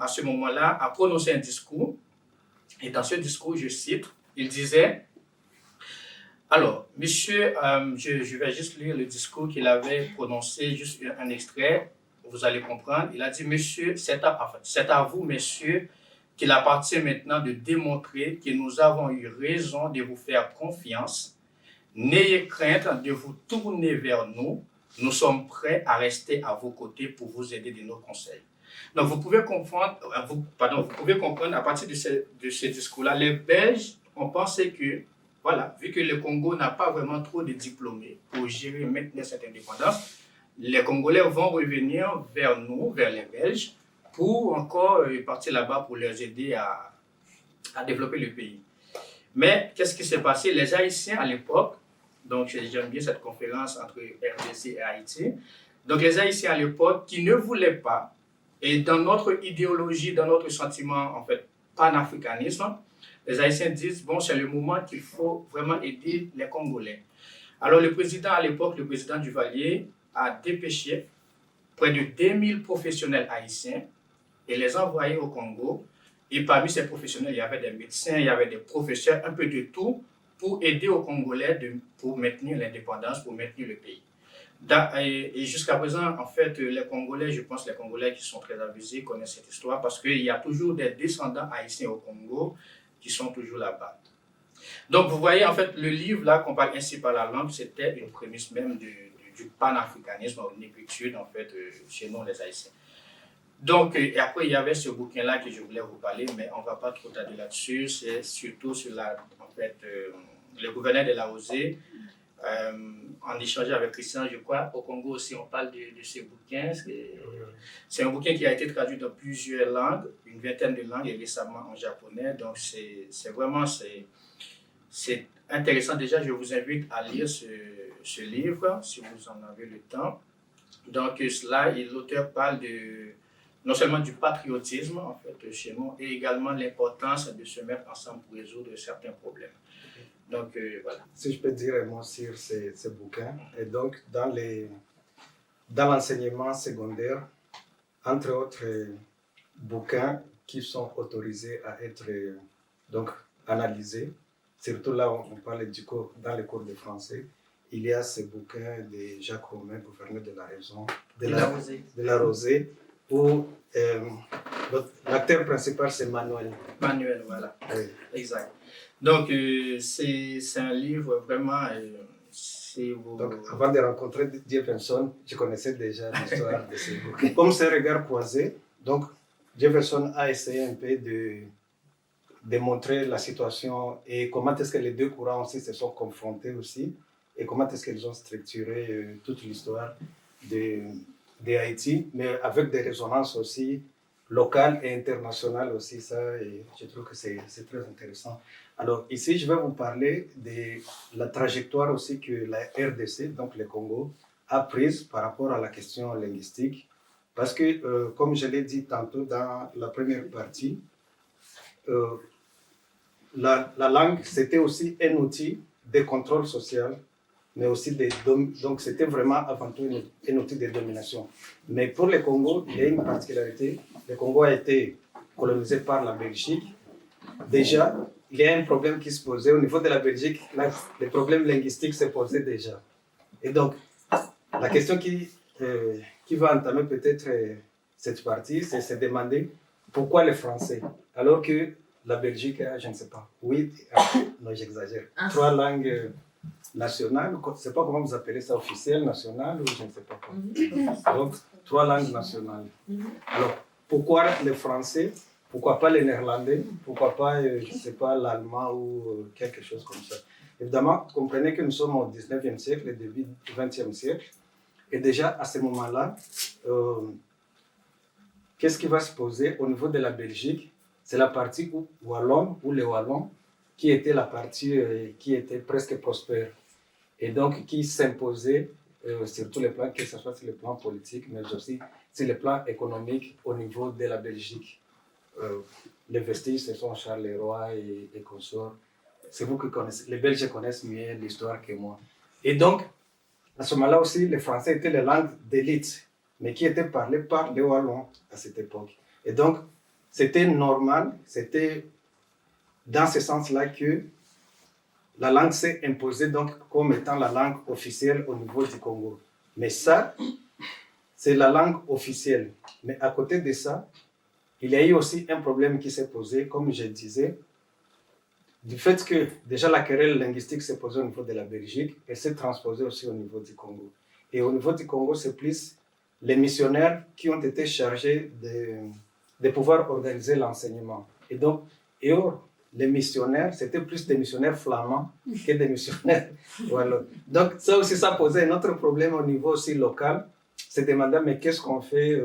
à ce moment-là a prononcé un discours. Et dans ce discours, je cite, il disait, alors, monsieur, je vais juste lire le discours qu'il avait prononcé, juste un extrait, vous allez comprendre. Il a dit, monsieur, c'est à vous, messieurs, qu'il appartient maintenant de démontrer que nous avons eu raison de vous faire confiance. N'ayez crainte de vous tourner vers nous. Nous sommes prêts à rester à vos côtés pour vous aider de nos conseils. Donc, vous pouvez comprendre à partir de ce discours-là, les Belges ont pensé que, voilà, vu que le Congo n'a pas vraiment trop de diplômés pour gérer maintenant cette indépendance, les Congolais vont revenir vers nous, vers les Belges, pour encore partir là-bas pour les aider à développer le pays. Mais qu'est-ce qui s'est passé? Les Haïtiens à l'époque, donc j'aime bien cette conférence entre RDC et Haïti, donc les Haïtiens à l'époque qui ne voulaient pas, et dans notre idéologie, dans notre sentiment en fait panafricanisme, les Haïtiens disent bon, c'est le moment qu'il faut vraiment aider les Congolais. Alors le président à l'époque, le président Duvalier, a dépêché près de 2000 professionnels haïtiens et les envoyé au Congo. Et parmi ces professionnels, il y avait des médecins, il y avait des professeurs, un peu de tout, pour aider aux Congolais pour maintenir l'indépendance, pour maintenir le pays. Et jusqu'à présent, en fait, les Congolais, je pense les Congolais qui sont très avisés connaissent cette histoire parce qu'il y a toujours des descendants haïtiens au Congo qui sont toujours là-bas. Donc, vous voyez, en fait, le livre, là, qu'on parle ainsi par la langue, c'était une prémisse même du panafricanisme au négritude, en fait, chez nous, les Haïtiens. Donc, et après, il y avait ce bouquin-là que je voulais vous parler, mais on ne va pas trop tarder là-dessus. C'est surtout sur le gouverneur de la Rosée. En échangeant avec Christian, je crois, au Congo aussi, on parle de ce bouquin. C'est un bouquin qui a été traduit dans plusieurs langues, une vingtaine de langues, et récemment en japonais. Donc, c'est vraiment intéressant. Déjà, je vous invite à lire ce livre, si vous en avez le temps. Donc, l'auteur parle non seulement du patriotisme, en fait, chez nous, et également l'importance de se mettre ensemble pour résoudre certains problèmes. Donc, voilà. Si je peux dire un mot sur ce bouquin, et donc dans l'enseignement secondaire, entre autres bouquins qui sont autorisés à être donc analysés, surtout là on parle dans les cours de français, il y a ce bouquin de Jacques Romain, gouverneur de la région de la Rosée, où l'acteur principal c'est Manuel. Manuel, voilà. Oui. Exact. Donc, c'est un livre vraiment... Donc, avant de rencontrer Jefferson, je connaissais déjà l'histoire de ce bouquin. Comme c'est Regard croisé, donc Jefferson a essayé un peu de montrer la situation et comment est-ce que les deux courants aussi se sont confrontés aussi et comment est-ce qu'ils ont structuré toute l'histoire de Haïti, mais avec des résonances aussi locales et internationales aussi, ça, et je trouve que c'est très intéressant. Alors ici, je vais vous parler de la trajectoire aussi que la RDC, donc le Congo, a prise par rapport à la question linguistique, parce que, comme je l'ai dit tantôt dans la première partie, la langue, c'était aussi un outil de contrôle social, mais aussi donc c'était vraiment avant tout un outil de domination. Mais pour le Congo, il y a une particularité. Le Congo a été colonisé par la Belgique. Déjà, il y a un problème qui se posait au niveau de la Belgique. Là, le problème linguistique se posait déjà. Et donc, la question qui va entamer peut-être cette partie, c'est se demander pourquoi les Français, alors que la Belgique a, je ne sais pas, oui, non j'exagère, 3 langues nationales, je ne sais pas comment vous appelez ça, officielles, nationales, ou je ne sais pas quoi. Donc, 3 langues nationales. Alors, pourquoi les Français? Pourquoi pas les Néerlandais? Pourquoi pas, je ne sais pas, l'allemand ou quelque chose comme ça? Évidemment, comprenez que nous sommes au 19e siècle, début du 20e siècle. Et déjà, à ce moment-là, qu'est-ce qui va se poser au niveau de la Belgique? C'est la partie wallonne, ou les Wallons, qui était la partie qui était presque prospère. Et donc, qui s'imposait sur tous les plans, que ce soit sur le plan politique, mais aussi sur le plan économique au niveau de la Belgique. Les vestiges, ce sont Charleroi et consorts. C'est vous qui connaissez, les Belges connaissent mieux l'histoire que moi. Et donc, à ce moment-là aussi, les Français étaient les langues d'élite, mais qui étaient parlées par les Wallons à cette époque. Et donc, c'était normal, c'était dans ce sens-là que la langue s'est imposée donc comme étant la langue officielle au niveau du Congo. Mais ça, c'est la langue officielle. Mais à côté de ça, il y a eu aussi un problème qui s'est posé, comme je disais, du fait que déjà la querelle linguistique s'est posée au niveau de la Belgique, elle s'est transposée aussi au niveau du Congo. Et au niveau du Congo, c'est plus les missionnaires qui ont été chargés de pouvoir organiser l'enseignement. Et donc, les missionnaires, c'était plus des missionnaires flamands que des missionnaires. Voilà. Donc, ça aussi, ça posait un autre problème au niveau aussi local, se demandaient mais qu'est-ce qu'on fait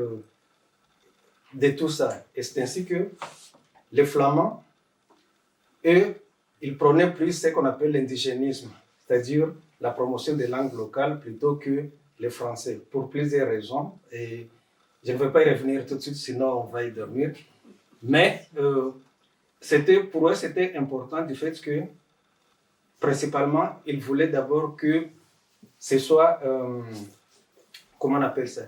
de tout ça. Et c'est ainsi que les Flamands, eux, ils prenaient plus ce qu'on appelle l'indigénisme, c'est-à-dire la promotion des langues locales plutôt que les Français, pour plusieurs raisons. Et je ne vais pas y revenir tout de suite, sinon on va y dormir. Mais pour eux, c'était important du fait que, principalement, ils voulaient d'abord que ce soit, comment on appelle ça,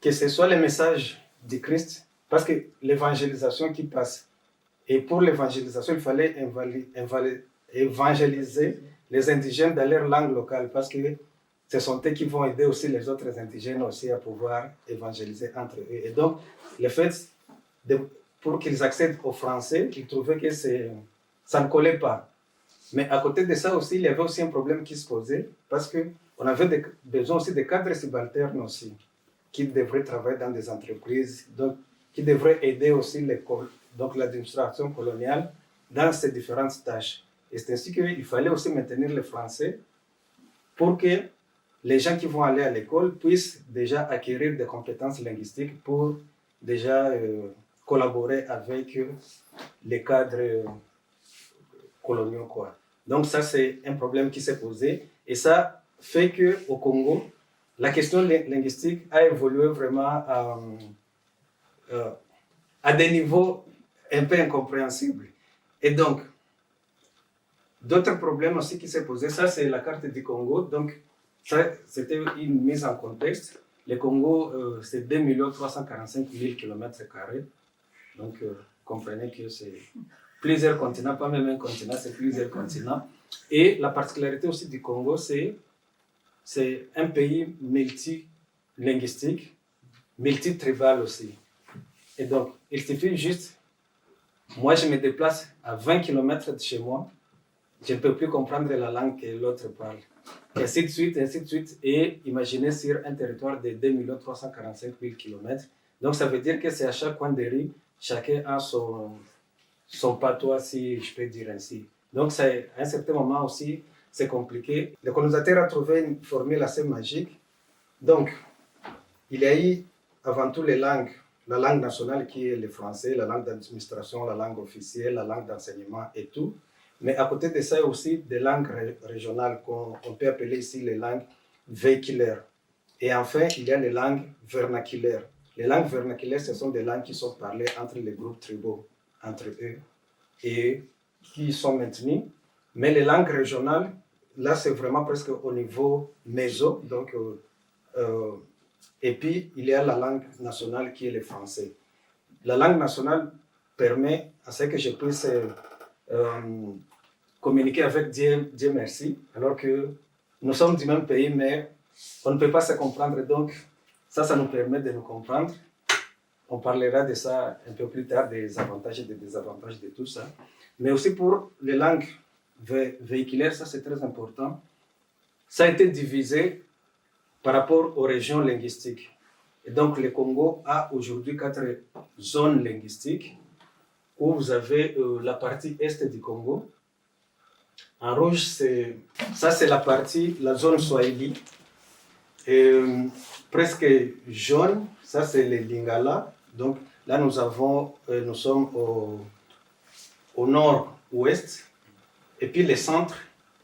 que ce soit le message du Christ, parce que l'évangélisation qui passe. Et pour l'évangélisation, il fallait évangéliser les indigènes dans leur langue locale, parce que ce sont eux qui vont aider aussi les autres indigènes aussi à pouvoir évangéliser entre eux. Et donc, le fait, pour qu'ils accèdent au français, ils trouvaient que ça ne collait pas. Mais à côté de ça aussi, il y avait aussi un problème qui se posait, parce qu'on avait besoin aussi de cadres subalternes aussi, qui devraient travailler dans des entreprises, donc qui devraient aider aussi donc l'administration coloniale dans ces différentes tâches. Et c'est ainsi qu'il fallait aussi maintenir le français pour que les gens qui vont aller à l'école puissent déjà acquérir des compétences linguistiques pour déjà collaborer avec les cadres coloniaux, quoi. Donc ça, c'est un problème qui s'est posé. Et ça fait qu'au Congo, la question linguistique a évolué vraiment à des niveaux un peu incompréhensibles. Et donc, d'autres problèmes aussi qui s'est posé, ça c'est la carte du Congo. Donc, ça, c'était une mise en contexte. Le Congo, c'est 2 345 000 km². Donc, comprenez que c'est plusieurs continents, pas même un continent, c'est plusieurs continents. Et la particularité aussi du Congo, c'est un pays multilinguistique, multitribal aussi. Et donc, il suffit juste, moi je me déplace à 20 km de chez moi, je ne peux plus comprendre la langue que l'autre parle. Et ainsi de suite, ainsi de suite. Et imaginez sur un territoire de 2 345 000 km. Donc ça veut dire que c'est à chaque coin de rue, chacun a son patois, si je peux dire ainsi. Donc à un certain moment aussi, c'est compliqué. Le colonisateur a trouvé une formule assez magique. Donc, il y a eu avant tout les langues. La langue nationale qui est le français, la langue d'administration, la langue officielle, la langue d'enseignement et tout. Mais à côté de ça, il y a aussi des langues régionales qu'on peut appeler ici les langues véhiculaires. Et enfin, il y a les langues vernaculaires. Les langues vernaculaires, ce sont des langues qui sont parlées entre les groupes tribaux, entre eux, et qui sont maintenues. Mais les langues régionales, là, c'est vraiment presque au niveau méso, donc et puis, il y a la langue nationale qui est le français. La langue nationale permet à ce que je puisse communiquer avec Dieu merci, alors que nous sommes du même pays, mais on ne peut pas se comprendre. Donc, ça nous permet de nous comprendre. On parlera de ça un peu plus tard, des avantages et des désavantages de tout ça. Mais aussi pour les langues véhiculaires, ça c'est très important. Ça a été divisé par rapport aux régions linguistiques. Et donc, le Congo a aujourd'hui 4 zones linguistiques où vous avez la partie est du Congo. En rouge, c'est la zone Swahili. Et presque jaune, ça c'est les Lingala. Donc là, nous sommes au nord-ouest. Et puis le centre,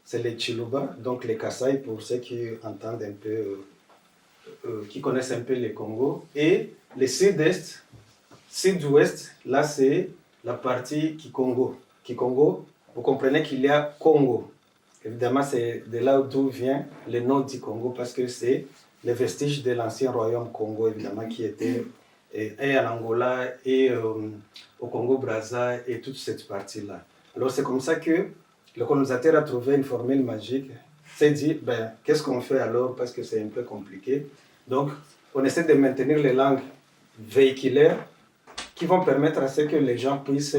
c'est les Chiluba, donc les Kasaï pour ceux qui entendent un peu, qui connaissent un peu le Congo. Et le sud-est, sud-ouest, là c'est la partie Kikongo. Kikongo, vous comprenez qu'il y a Congo. Évidemment, c'est de là d'où vient le nom du Congo, parce que c'est les vestiges de l'ancien royaume Congo, évidemment, qui était et en Angola et au Congo-Brazza et toute cette partie-là. Alors c'est comme ça que le colonisateur a trouvé une formule magique. Il s'est dit, qu'est-ce qu'on fait alors, parce que c'est un peu compliqué. Donc, on essaie de maintenir les langues véhiculaires qui vont permettre à ce que les gens puissent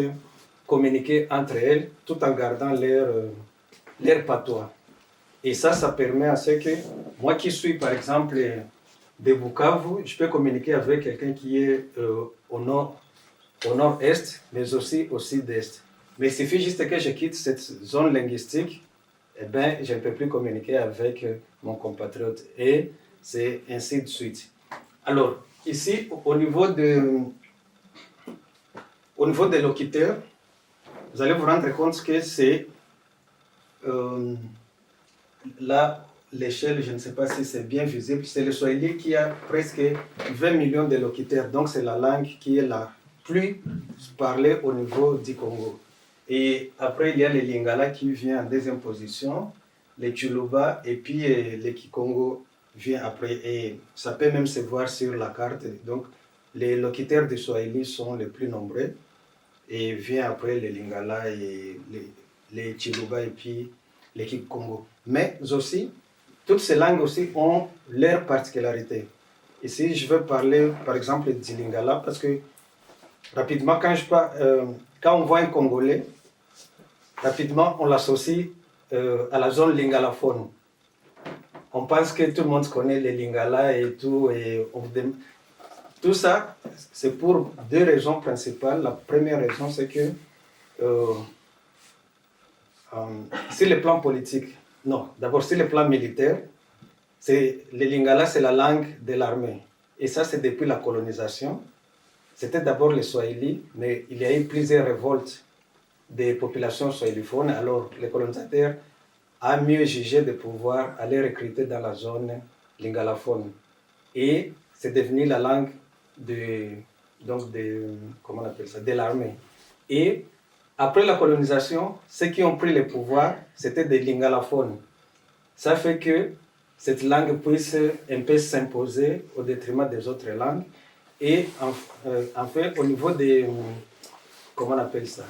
communiquer entre elles tout en gardant leur patois. Et ça permet à ce que, moi qui suis par exemple de Bukavu, je peux communiquer avec quelqu'un qui est au nord-est, mais aussi au sud-est. Mais il suffit juste que je quitte cette zone linguistique, je ne peux plus communiquer avec mon compatriote. Et c'est ainsi de suite. Alors, ici, au niveau des locuteurs, vous allez vous rendre compte que c'est là, l'échelle, je ne sais pas si c'est bien visible, c'est le Swahili qui a presque 20 millions de locuteurs. Donc, c'est la langue qui est la plus parlée au niveau du Congo. Et après, il y a le Lingala qui vient en deuxième position, les Tsholuba et puis les Kikongo vient après. Et ça peut même se voir sur la carte. Donc, les locuteurs du Swahili sont les plus nombreux. Et vient après les Lingala et les Tsholuba et puis les Kikongo. Mais aussi, toutes ces langues aussi ont leurs particularités. Ici, je veux parler par exemple du Lingala parce que rapidement, quand on voit un Congolais, rapidement on l'associe à la zone lingalaphone. On pense que tout le monde connaît les Lingala et tout. Tout ça, c'est pour deux raisons principales. La première raison, c'est que sur le plan politique, non, d'abord sur le plan militaire, le Lingala, c'est la langue de l'armée. Et ça, c'est depuis la colonisation. C'était d'abord le Swahili, mais il y a eu plusieurs révoltes des populations swahiliphones. Alors, le colonisateur a mieux jugé de pouvoir aller recruter dans la zone lingalaphone. Et c'est devenu la langue comment on appelle ça, de l'armée. Et après la colonisation, ceux qui ont pris le pouvoir, c'était des lingalaphones. Ça fait que cette langue puisse un peu s'imposer au détriment des autres langues. Et en fait, au niveau comment on appelle ça,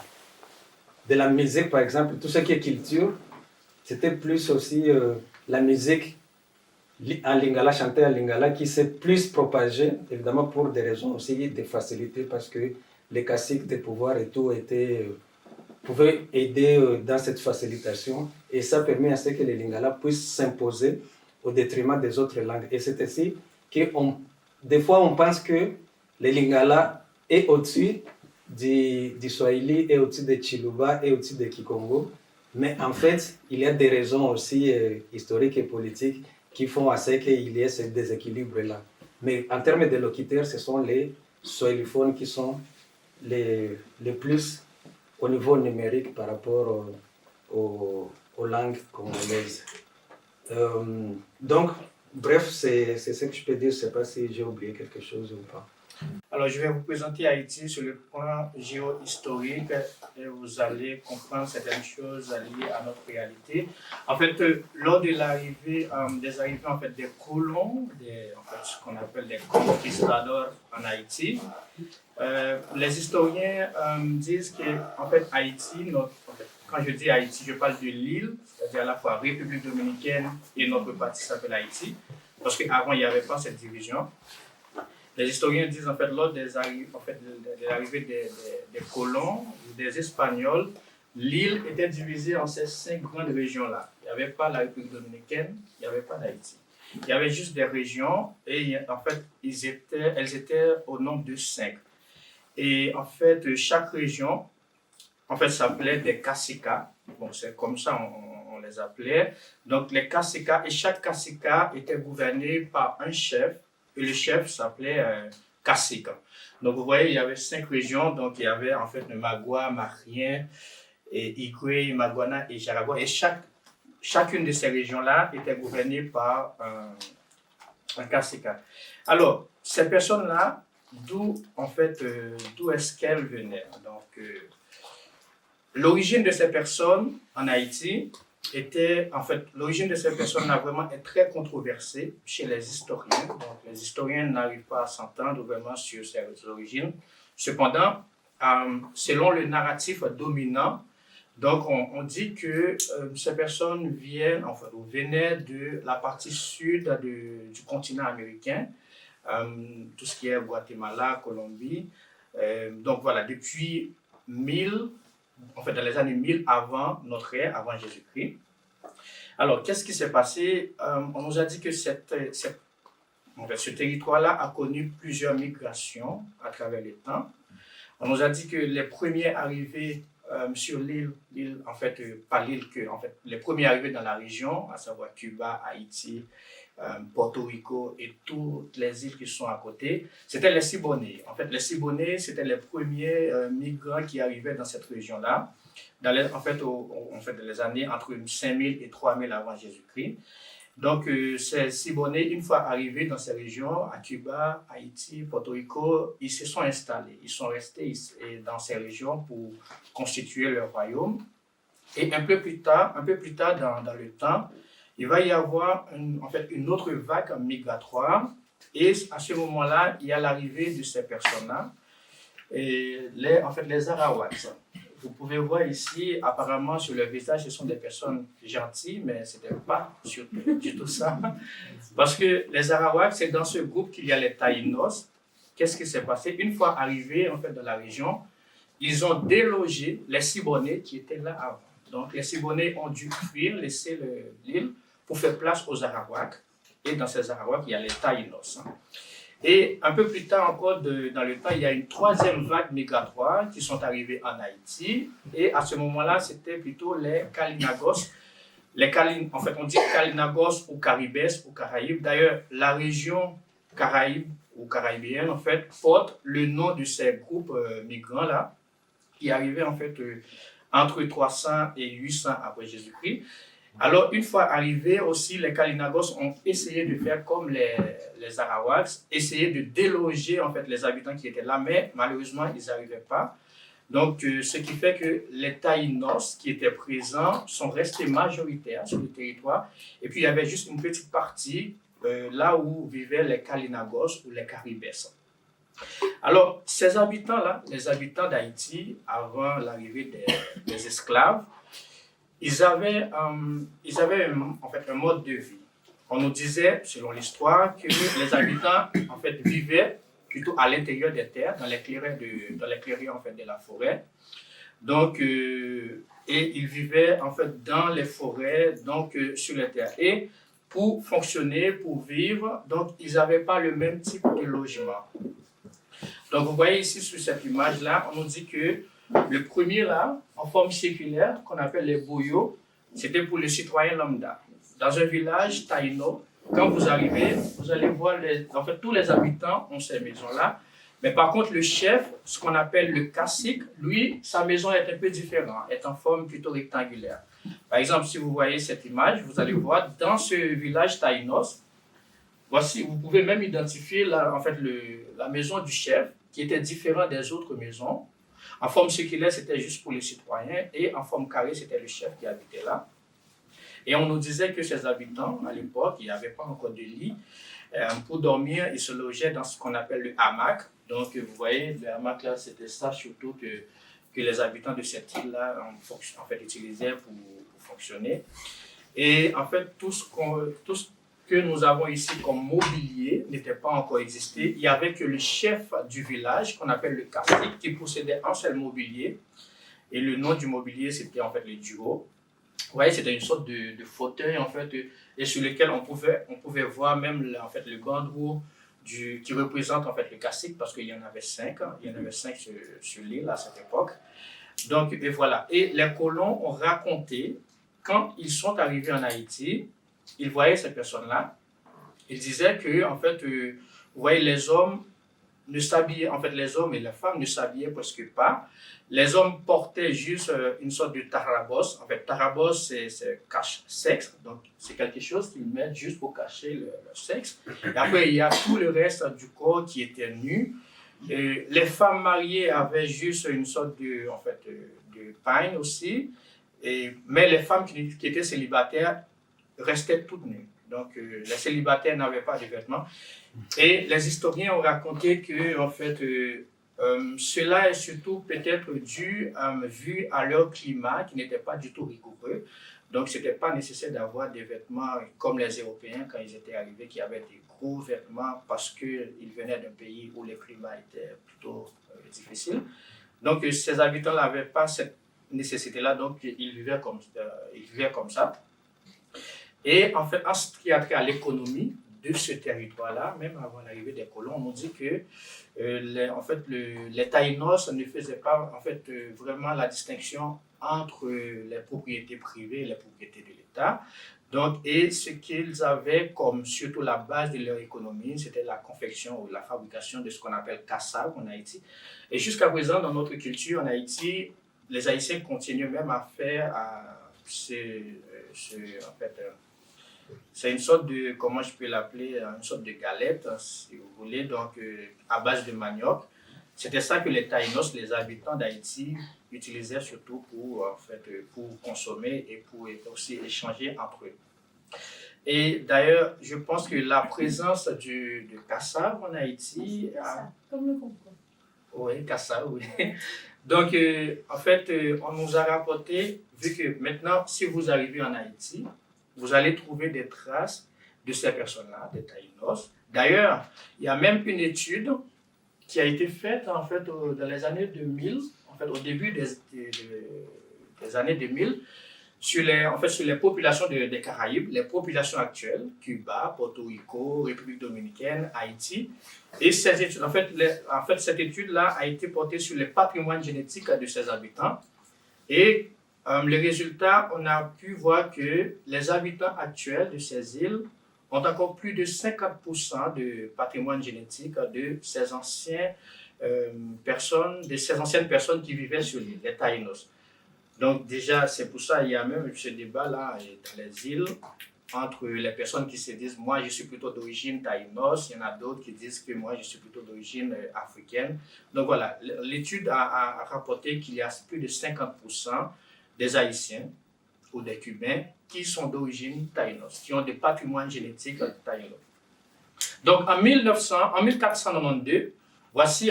de la musique par exemple, tout ce qui est culture, c'était plus aussi la musique en lingala, chantée en lingala, qui s'est plus propagée, évidemment pour des raisons aussi de facilité, parce que les caciques de pouvoir et tout pouvaient aider dans cette facilitation, et ça permet à ce que les lingala puissent s'imposer au détriment des autres langues. Et c'est ainsi que des fois on pense que le lingala est au-dessus du Swahili, est au-dessus de Tsholuba, est au-dessus de Kikongo, mais en fait il y a des raisons aussi historiques et politiques qui font à ce qu'il y ait ce déséquilibre-là. Mais en termes de locuteurs, ce sont les swahiliphones qui sont les plus au niveau numérique par rapport aux langues congolaises. Donc, bref, c'est ce que je peux dire. Je ne sais pas si j'ai oublié quelque chose ou pas. Alors, je vais vous présenter Haïti sur le plan géohistorique et vous allez comprendre certaines choses liées à notre réalité. En fait, lors de l'arrivée, des colons, ce qu'on appelle des conquistadors en Haïti, les historiens disent que, en fait, Haïti, quand je dis Haïti, je parle de l'île, c'est-à-dire à la fois République dominicaine et notre partie s'appelle Haïti, parce qu'avant, il n'y avait pas cette division. Les historiens disent en fait lors de l'arrivée des colons, des Espagnols, l'île était divisée en ces 5 grandes régions-là. Il n'y avait pas la République dominicaine, il n'y avait pas d'Haïti. Il y avait juste des régions et en fait elles étaient au nombre de 5. Et en fait chaque région s'appelait des caciques. Bon, c'est comme ça on les appelait. Donc les caciques, et chaque cacique était gouverné par un chef. Et le chef s'appelait cacique. Donc vous voyez, il y avait 5 régions, donc il y avait en fait le Magua, Marien, Igwe, Maguana et Jaragua. Et chacune de ces régions-là était gouvernée par un cacique. Alors, ces personnes-là, d'où est-ce qu'elles venaient? Donc, l'origine de ces personnes en Haïti l'origine de ces personnes-là vraiment est très controversée chez les historiens. Donc, les historiens n'arrivent pas à s'entendre vraiment sur ces origines. Cependant, selon le narratif dominant, donc on dit que ces personnes venaient de la partie sud du continent américain, tout ce qui est Guatemala, Colombie. Donc voilà, depuis dans les années 1000 avant notre ère, avant Jésus-Christ. Alors, qu'est-ce qui s'est passé? On nous a dit que ce territoire-là a connu plusieurs migrations à travers les temps. On nous a dit que les premiers arrivés sur l'île, en fait, pas l'île que, en fait, les premiers arrivés dans la région, à savoir Cuba, Haïti, Porto Rico et toutes les îles qui sont à côté, c'était les Cibonais. En fait, les Cibonais, c'était les premiers migrants qui arrivaient dans cette région-là, en fait, dans les années entre 5000 et 3000 avant Jésus-Christ. Donc, ces Cibonais, une fois arrivés dans ces régions, à Cuba, Haïti, Porto Rico, ils se sont installés. Ils sont restés dans ces régions pour constituer leur royaume. Et un peu plus tard dans le temps, il va y avoir une autre vague migratoire. Et à ce moment-là, il y a l'arrivée de ces personnes-là, et les Arawaks. Vous pouvez voir ici, apparemment, sur leur visage, ce sont des personnes gentilles, mais ce n'était pas du tout ça. Parce que les Arawaks, c'est dans ce groupe qu'il y a les Taïnos. Qu'est-ce qui s'est passé? Une fois arrivés en fait, dans la région, ils ont délogé les Cibonais qui étaient là avant. Donc, les Cibonais ont dû fuir, laisser l'île pour faire place aux Arawaks. Et dans ces Arawaks, il y a les Taïnos. Et un peu plus tard encore dans le temps, il y a une troisième vague migratoire qui sont arrivées en Haïti. Et à ce moment-là, c'était plutôt les Kalinagos. En fait, on dit Kalinagos ou Caribes ou Caraïbes. D'ailleurs, la région Caraïbe ou caribéenne, en fait, porte le nom de ces groupes migrants-là qui arrivaient en fait entre 300 et 800 après Jésus-Christ. Alors, une fois arrivés aussi, les Kalinagos ont essayé de faire comme les Arawaks, essayer de déloger en fait, les habitants qui étaient là, mais malheureusement, ils n'arrivaient pas. Donc, ce qui fait que les Taïnos qui étaient présents sont restés majoritaires sur le territoire. Et puis, il y avait juste une petite partie là où vivaient les Kalinagos ou les Caribes. Alors, ces habitants-là, les habitants d'Haïti, avant l'arrivée des esclaves, ils avaient en fait un mode de vie. On nous disait, selon l'histoire, que les habitants en fait, vivaient plutôt à l'intérieur des terres, dans les clairiers en fait, de la forêt. Donc, et ils vivaient en fait, dans les forêts, donc sur les terres. Et pour fonctionner, pour vivre, donc ils n'avaient pas le même type de logement. Donc, vous voyez ici sur cette image-là, on nous dit que le premier là, en forme circulaire, qu'on appelle les boyaux, c'était pour le citoyen lambda. Dans un village taïno, quand vous arrivez, vous allez voir, en fait, tous les habitants ont ces maisons-là. Mais par contre, le chef, ce qu'on appelle le cacique, lui, sa maison est un peu différente, est en forme plutôt rectangulaire. Par exemple, si vous voyez cette image, vous allez voir dans ce village taïnos, voici, vous pouvez même identifier en fait, la maison du chef, qui était différente des autres maisons. En forme circulaire, c'était juste pour les citoyens, et en forme carrée, c'était le chef qui habitait là. Et on nous disait que ces habitants, à l'époque, il n'y avait pas encore de lit. Pour dormir, ils se logeaient dans ce qu'on appelle le hamac. Donc, vous voyez, le hamac, là, c'était ça surtout que les habitants de cette île-là en fait, utilisaient pour fonctionner. Et en fait, tout ce que nous avons ici comme mobilier n'était pas encore existé. Il n'y avait que le chef du village, qu'on appelle le cacique, qui possédait un seul mobilier. Et le nom du mobilier, c'était en fait le duo. Vous voyez, c'était une sorte de fauteuil, en fait, et sur lequel on pouvait voir même en fait, le gandrou qui représente en fait, le cacique, parce qu'il y en avait 5. Il y en avait 5 sur l'île à cette époque. Donc, et voilà. Et les colons ont raconté, quand ils sont arrivés en Haïti, ils voyaient ces personnes-là, ils disaient que, en fait, vous voyez, les hommes ne s'habillaient, en fait, les hommes et les femmes ne s'habillaient presque pas. Les hommes portaient juste une sorte de tarabos. En fait, tarabos, c'est cache-sexe, donc c'est quelque chose qu'ils mettent juste pour cacher leur sexe. Et après, il y a tout le reste du corps qui était nu. Et les femmes mariées avaient juste une sorte de pagne aussi. Mais les femmes qui étaient célibataires restaient toutes nues. Donc, les célibataires n'avaient pas de vêtements. Et les historiens ont raconté que, en fait, cela est surtout peut-être dû vu à leur climat qui n'était pas du tout rigoureux. Donc, ce n'était pas nécessaire d'avoir des vêtements comme les Européens quand ils étaient arrivés, qui avaient des gros vêtements parce qu'ils venaient d'un pays où le climat était plutôt difficile. Donc, ces habitants n'avaient pas cette nécessité-là, donc ils vivaient comme ça. Et en fait, en ce qui a trait à l'économie, de ce territoire-là, même avant l'arrivée des colons, on nous dit que les Taïnos ne faisaient pas vraiment la distinction entre les propriétés privées et les propriétés de l'État. Donc, et ce qu'ils avaient comme surtout la base de leur économie, c'était la confection ou la fabrication de ce qu'on appelle kassav en Haïti. Et jusqu'à présent, dans notre culture en Haïti, les Haïtiens continuent même à faire c'est une sorte de, comment je peux l'appeler, une sorte de galette, si vous voulez, donc à base de manioc. C'était ça que les Taïnos, les habitants d'Haïti, utilisaient surtout pour consommer et pour aussi échanger entre eux. Et d'ailleurs, je pense que la présence de kassav en Haïti... Comme le concombre. Oui, kassav, oui. Donc, on nous a rapporté, vu que maintenant, si vous arrivez en Haïti, vous allez trouver des traces de ces personnes-là, des Taïnos. D'ailleurs, il y a même une étude qui a été faite dans les années 2000, au début des années 2000, sur les populations des Caraïbes, les populations actuelles, Cuba, Porto Rico, République dominicaine, Haïti. Et cette étude, cette étude-là a été portée sur le patrimoine génétique de ces habitants. Et les résultats, on a pu voir que les habitants actuels de ces îles ont encore plus de 50% de patrimoine génétique de ces anciennes personnes qui vivaient sur l'île, les Taïnos. Donc déjà, c'est pour ça qu'il y a même ce débat-là dans les îles entre les personnes qui se disent « moi, je suis plutôt d'origine taïnos », il y en a d'autres qui disent que « moi, je suis plutôt d'origine africaine ». Donc voilà, l'étude a rapporté qu'il y a plus de 50% des Haïtiens ou des Cubains qui sont d'origine taïnos, qui ont des patrimoines génétiques taïnos. Donc en 1492, voici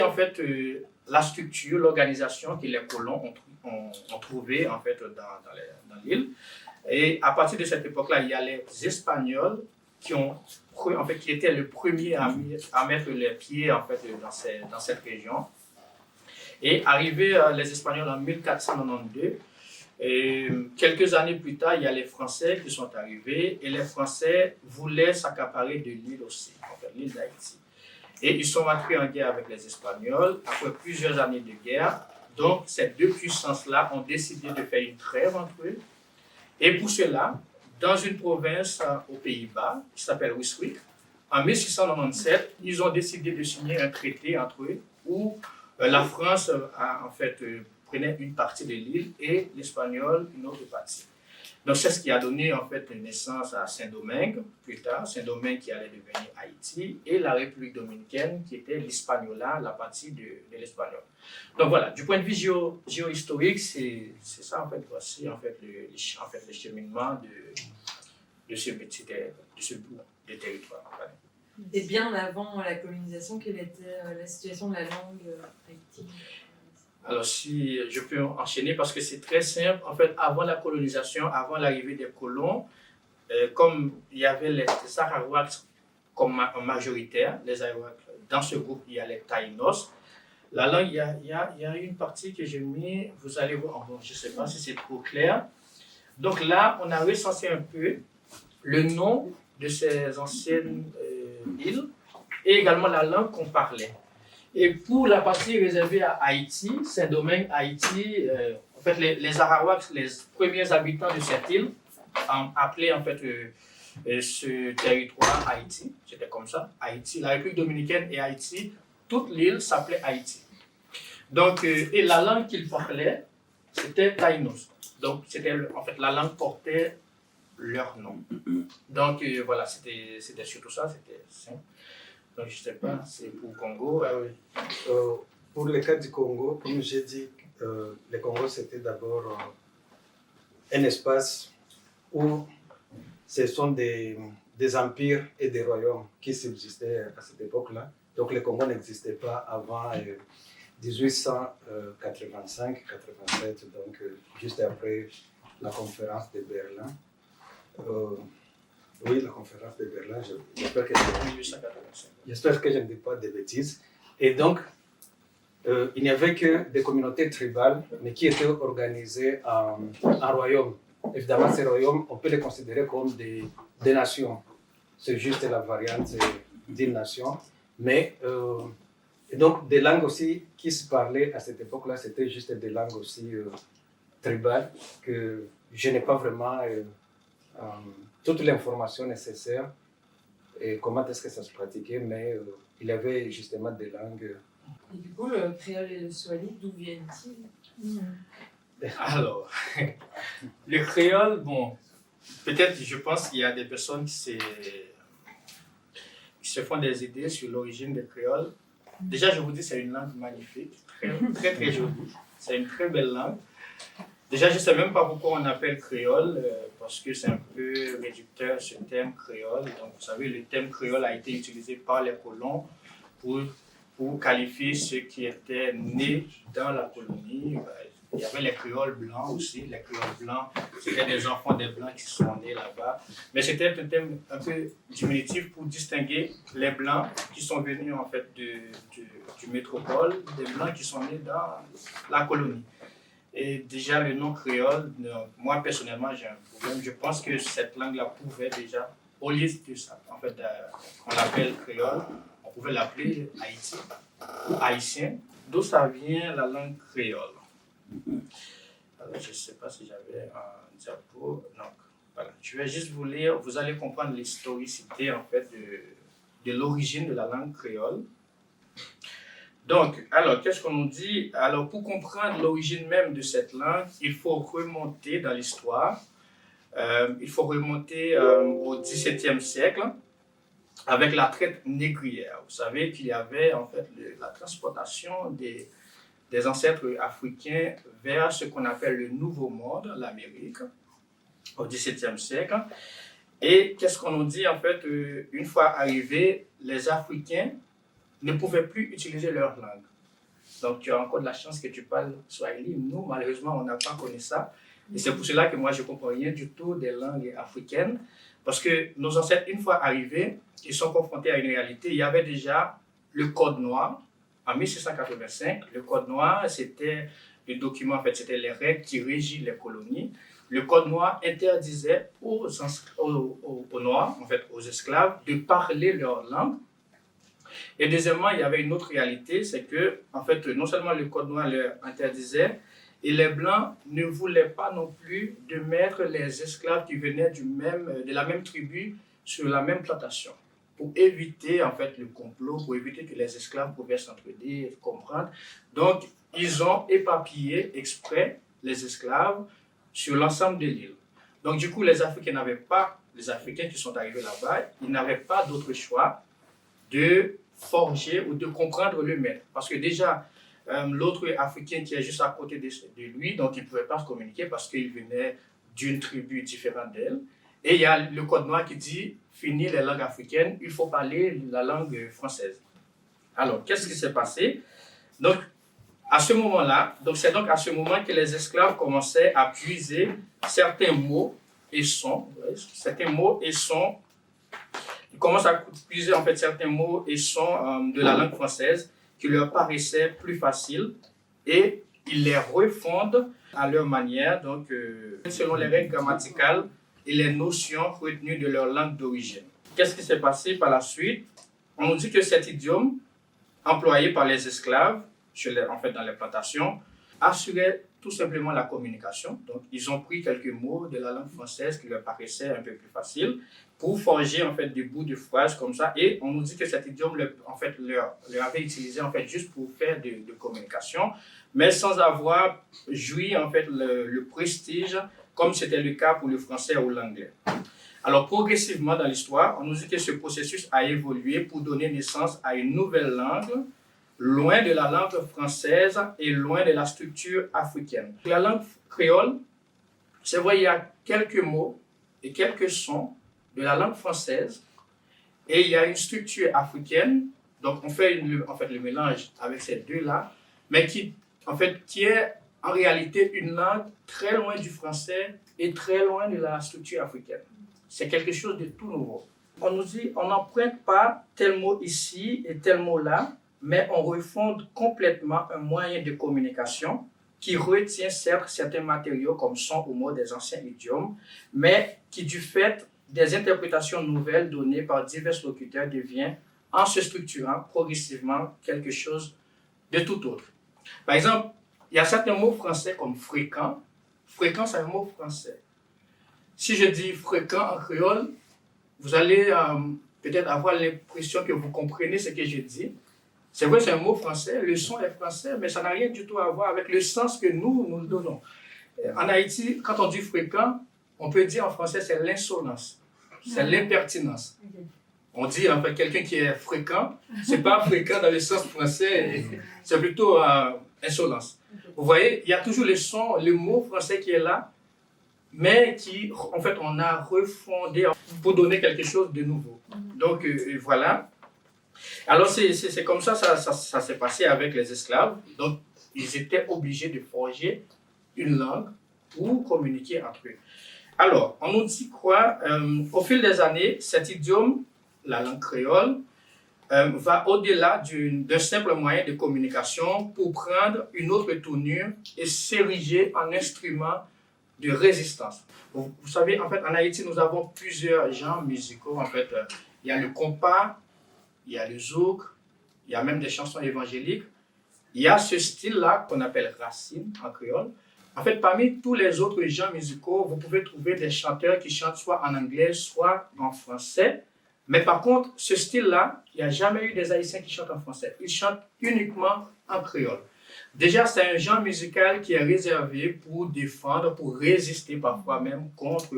la structure, l'organisation que les colons ont trouvée dans l'île. Et à partir de cette époque-là, il y a les Espagnols qui étaient les premiers à mettre les pieds dans cette région. Et arrivés les Espagnols en 1492, et quelques années plus tard, il y a les Français qui sont arrivés et les Français voulaient s'accaparer de l'île aussi, l'île d'Haïti. Et ils sont entrés en guerre avec les Espagnols après plusieurs années de guerre. Donc, ces deux puissances-là ont décidé de faire une trêve entre eux. Et pour cela, dans une province aux Pays-Bas, qui s'appelle Ryswyk, en 1697, ils ont décidé de signer un traité entre eux où la France prenait une partie de l'île et l'Espagnol une autre partie. Donc, c'est ce qui a donné naissance à Saint-Domingue, plus tard, Saint-Domingue qui allait devenir Haïti, et la République dominicaine qui était l'Hispaniola, la partie de l'espagnol. Donc voilà, du point de vue géohistorique, c'est ça voici le cheminement de ce bout de territoire. Et bien avant la colonisation, quelle était la situation de la langue haïtienne? Alors, si je peux enchaîner, parce que c'est très simple. Avant la colonisation, avant l'arrivée des colons, comme il y avait les Arawaks comme majoritaires, dans ce groupe, il y a les Taïnos. La langue, il y a une partie que j'ai mis, vous allez voir, je ne sais pas si c'est trop clair. Donc là, on a recensé un peu le nom de ces anciennes îles et également la langue qu'on parlait. Et pour la partie réservée à Haïti, Saint-Domingue, Haïti, les Arawaks, les premiers habitants de cette île, appelaient ce territoire Haïti. C'était comme ça, Haïti. La République dominicaine et Haïti, toute l'île s'appelait Haïti. Donc, et la langue qu'ils parlaient, c'était Taïnos. Donc, la langue portait leur nom. Donc, voilà, c'était surtout ça, c'était simple. Donc, je ne sais pas, c'est pour le Congo. Ah oui. Pour le cas du Congo, comme j'ai dit, le Congo, c'était d'abord un espace où ce sont des empires et des royaumes qui subsistaient à cette époque-là. Donc, le Congo n'existait pas avant 1885-87, donc juste après la conférence de Berlin. Oui, la conférence de Berlin, j'espère que je ne dis pas de bêtises. Et donc, il n'y avait que des communautés tribales, mais qui étaient organisées en royaumes. Évidemment, ces royaumes, on peut les considérer comme des nations. c'est juste la variante d'une nation. Mais, et donc, des langues aussi qui se parlaient à cette époque-là, c'était juste des langues aussi tribales, que je n'ai pas vraiment toute l'information nécessaire et comment est-ce que ça se pratiquait, mais il y avait justement des langues. Et du coup, le créole et le swahili, d'où viennent-ils? Alors, le créole, bon, peut-être, je pense qu'il y a des personnes qui se font des idées sur l'origine des créoles. Déjà, je vous dis, c'est une langue magnifique, très, très, très jolie. C'est une très belle langue. Déjà, je ne sais même pas pourquoi on appelle créole, parce que c'est un peu réducteur ce terme créole. Donc, vous savez, le terme créole a été utilisé par les colons pour qualifier ceux qui étaient nés dans la colonie. Il y avait les créoles blancs aussi. Les créoles blancs, c'était des enfants des blancs qui sont nés là-bas. Mais c'était un terme un peu diminutif pour distinguer les blancs qui sont venus en fait du métropole, des blancs qui sont nés dans la colonie. Et déjà, le nom créole, moi personnellement, j'ai un problème. Je pense que cette langue-là pouvait déjà, au lieu de ça, en fait, on l'appelle créole, on pouvait l'appeler Haïti ou haïtien. D'où ça vient la langue créole? Alors, je ne sais pas si j'avais un diapo. Donc, voilà. Je vais juste vous lire, vous allez comprendre l'historicité en fait de l'origine de la langue créole. Donc, alors, qu'est-ce qu'on nous dit? Alors, pour comprendre l'origine même de cette langue, il faut remonter dans l'histoire. Il faut remonter au XVIIe siècle avec la traite négrière. Vous savez qu'il y avait en fait la transportation des ancêtres africains vers ce qu'on appelle le Nouveau Monde, l'Amérique, au XVIIe siècle. Et qu'est-ce qu'on nous dit en fait? Une fois arrivés, les Africains ne pouvaient plus utiliser leur langue. Donc, tu as encore de la chance que tu parles swahili. Nous, malheureusement, on n'a pas connu ça. Et c'est pour cela que moi, je ne comprends rien du tout des langues africaines. Parce que nos ancêtres, une fois arrivés, ils sont confrontés à une réalité. Il y avait déjà le Code noir. En 1685, le Code noir, c'était le document, en fait, c'était les règles qui régissent les colonies. Le Code noir interdisait aux Noirs, en fait, aux esclaves, de parler leur langue. Et deuxièmement, il y avait une autre réalité, c'est que, en fait, non seulement le Code noir leur interdisait, et les Blancs ne voulaient pas non plus de mettre les esclaves qui venaient de la même tribu sur la même plantation, pour éviter en fait le complot, pour éviter que les esclaves pouvaient s'entraider et comprendre. Donc, ils ont éparpillé exprès les esclaves sur l'ensemble de l'île. Donc, du coup, les Africains qui sont arrivés là-bas, ils n'avaient pas d'autre choix de forger ou de comprendre le maître. Parce que déjà, l'autre Africain qui est juste à côté de lui, donc il ne pouvait pas se communiquer parce qu'il venait d'une tribu différente d'elle. Et il y a le Code noir qui dit, fini les langues africaines, il faut parler la langue française. Alors, qu'est-ce qui s'est passé? Donc, à ce moment-là, c'est donc à ce moment que les esclaves commençaient à puiser certains mots et sons, ils commencent à puiser en fait certains mots et sons de la langue française qui leur paraissaient plus faciles et ils les refondent à leur manière, donc selon les règles grammaticales et les notions retenues de leur langue d'origine. Qu'est-ce qui s'est passé par la suite? On nous dit que cet idiome, employé par les esclaves, dans les plantations, assurait tout simplement la communication. Donc, ils ont pris quelques mots de la langue française qui leur paraissaient un peu plus faciles pour forger en fait des bouts de phrases comme ça. Et on nous dit que cet idiome leur avait utilisé en fait juste pour faire de communication, mais sans avoir joui en fait le prestige comme c'était le cas pour le français ou l'anglais. Alors, progressivement dans l'histoire, on nous dit que ce processus a évolué pour donner naissance à une nouvelle langue, loin de la langue française et loin de la structure africaine. La langue créole, c'est vrai, il y a quelques mots et quelques sons de la langue française et il y a une structure africaine, donc on fait le mélange avec ces deux-là, mais qui est en réalité une langue très loin du français et très loin de la structure africaine. C'est quelque chose de tout nouveau. On nous dit, on n'emprunte pas tel mot ici et tel mot là, mais on refonde complètement un moyen de communication qui retient certes certains matériaux comme sons ou mots des anciens idiomes, mais qui du fait des interprétations nouvelles données par divers locuteurs devient, en se structurant progressivement, quelque chose de tout autre. Par exemple, il y a certains mots français comme fréquent. Fréquent, c'est un mot français. Si je dis fréquent en créole, vous allez peut-être avoir l'impression que vous comprenez ce que je dis. C'est vrai, c'est un mot français, le son est français, mais ça n'a rien du tout à voir avec le sens que nous le donnons. En Haïti, quand on dit fréquent, on peut dire en français c'est l'insolence, c'est l'impertinence. On dit en fait quelqu'un qui est fréquent, c'est pas fréquent dans le sens français, c'est plutôt insolence. Vous voyez, il y a toujours le son, le mot français qui est là, mais qui, en fait, on a refondé pour donner quelque chose de nouveau. Donc, voilà. Alors, c'est comme ça s'est passé avec les esclaves. Donc, ils étaient obligés de forger une langue pour communiquer entre eux. Alors, on nous dit quoi? Au fil des années, cet idiome, la langue créole, va au-delà d'un simple moyen de communication pour prendre une autre tournure et s'ériger en instrument de résistance. Vous savez, en fait, en Haïti, nous avons plusieurs genres musicaux. En fait, il y a le compas, il y a le zouk, il y a même des chansons évangéliques. Il y a ce style-là qu'on appelle racine en créole. En fait, parmi tous les autres genres musicaux, vous pouvez trouver des chanteurs qui chantent soit en anglais, soit en français. Mais par contre, ce style-là, il n'y a jamais eu des Haïtiens qui chantent en français. Ils chantent uniquement en créole. Déjà, c'est un genre musical qui est réservé pour défendre, pour résister parfois même contre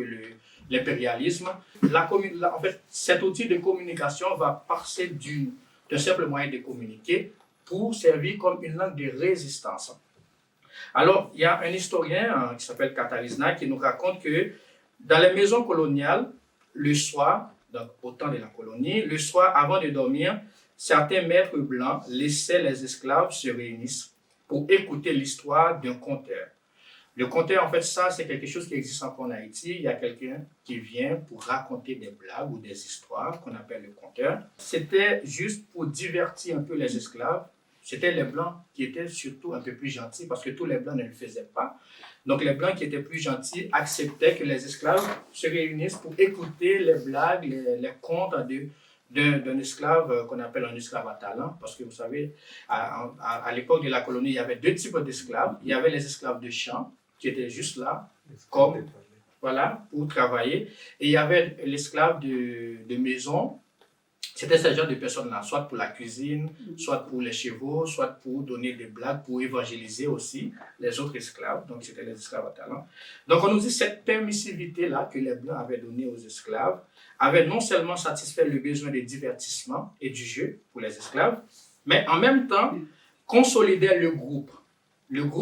l'impérialisme. En fait, cet outil de communication va passer d'un simple moyen de communiquer pour servir comme une langue de résistance. Alors, il y a un historien qui s'appelle Catharisna qui nous raconte que dans les maisons coloniales, le soir, donc au temps de la colonie, le soir avant de dormir, certains maîtres blancs laissaient les esclaves se réunir pour écouter l'histoire d'un conteur. Le conteur, en fait, ça, c'est quelque chose qui existe encore en Haïti. Il y a quelqu'un qui vient pour raconter des blagues ou des histoires qu'on appelle le conteur. C'était juste pour divertir un peu les esclaves. C'était les Blancs qui étaient surtout un peu plus gentils parce que tous les Blancs ne le faisaient pas. Donc, les Blancs qui étaient plus gentils acceptaient que les esclaves se réunissent pour écouter les blagues, les contes d'un esclave qu'on appelle un esclave à talent. Parce que vous savez, à l'époque de la colonie, il y avait deux types d'esclaves. Il y avait les esclaves de champ qui étaient juste là, comme, voilà, pour travailler. Et il y avait l'esclave de maison. C'était ce genre de personnes-là, soit pour la cuisine, soit pour les chevaux, soit pour donner des blagues, pour évangéliser aussi les autres esclaves. Donc, c'était les esclaves à talent. Donc, on nous dit cette permissivité-là que les Blancs avaient donnée aux esclaves avait non seulement satisfait le besoin de divertissement et du jeu pour les esclaves, mais en même temps consolidait le groupe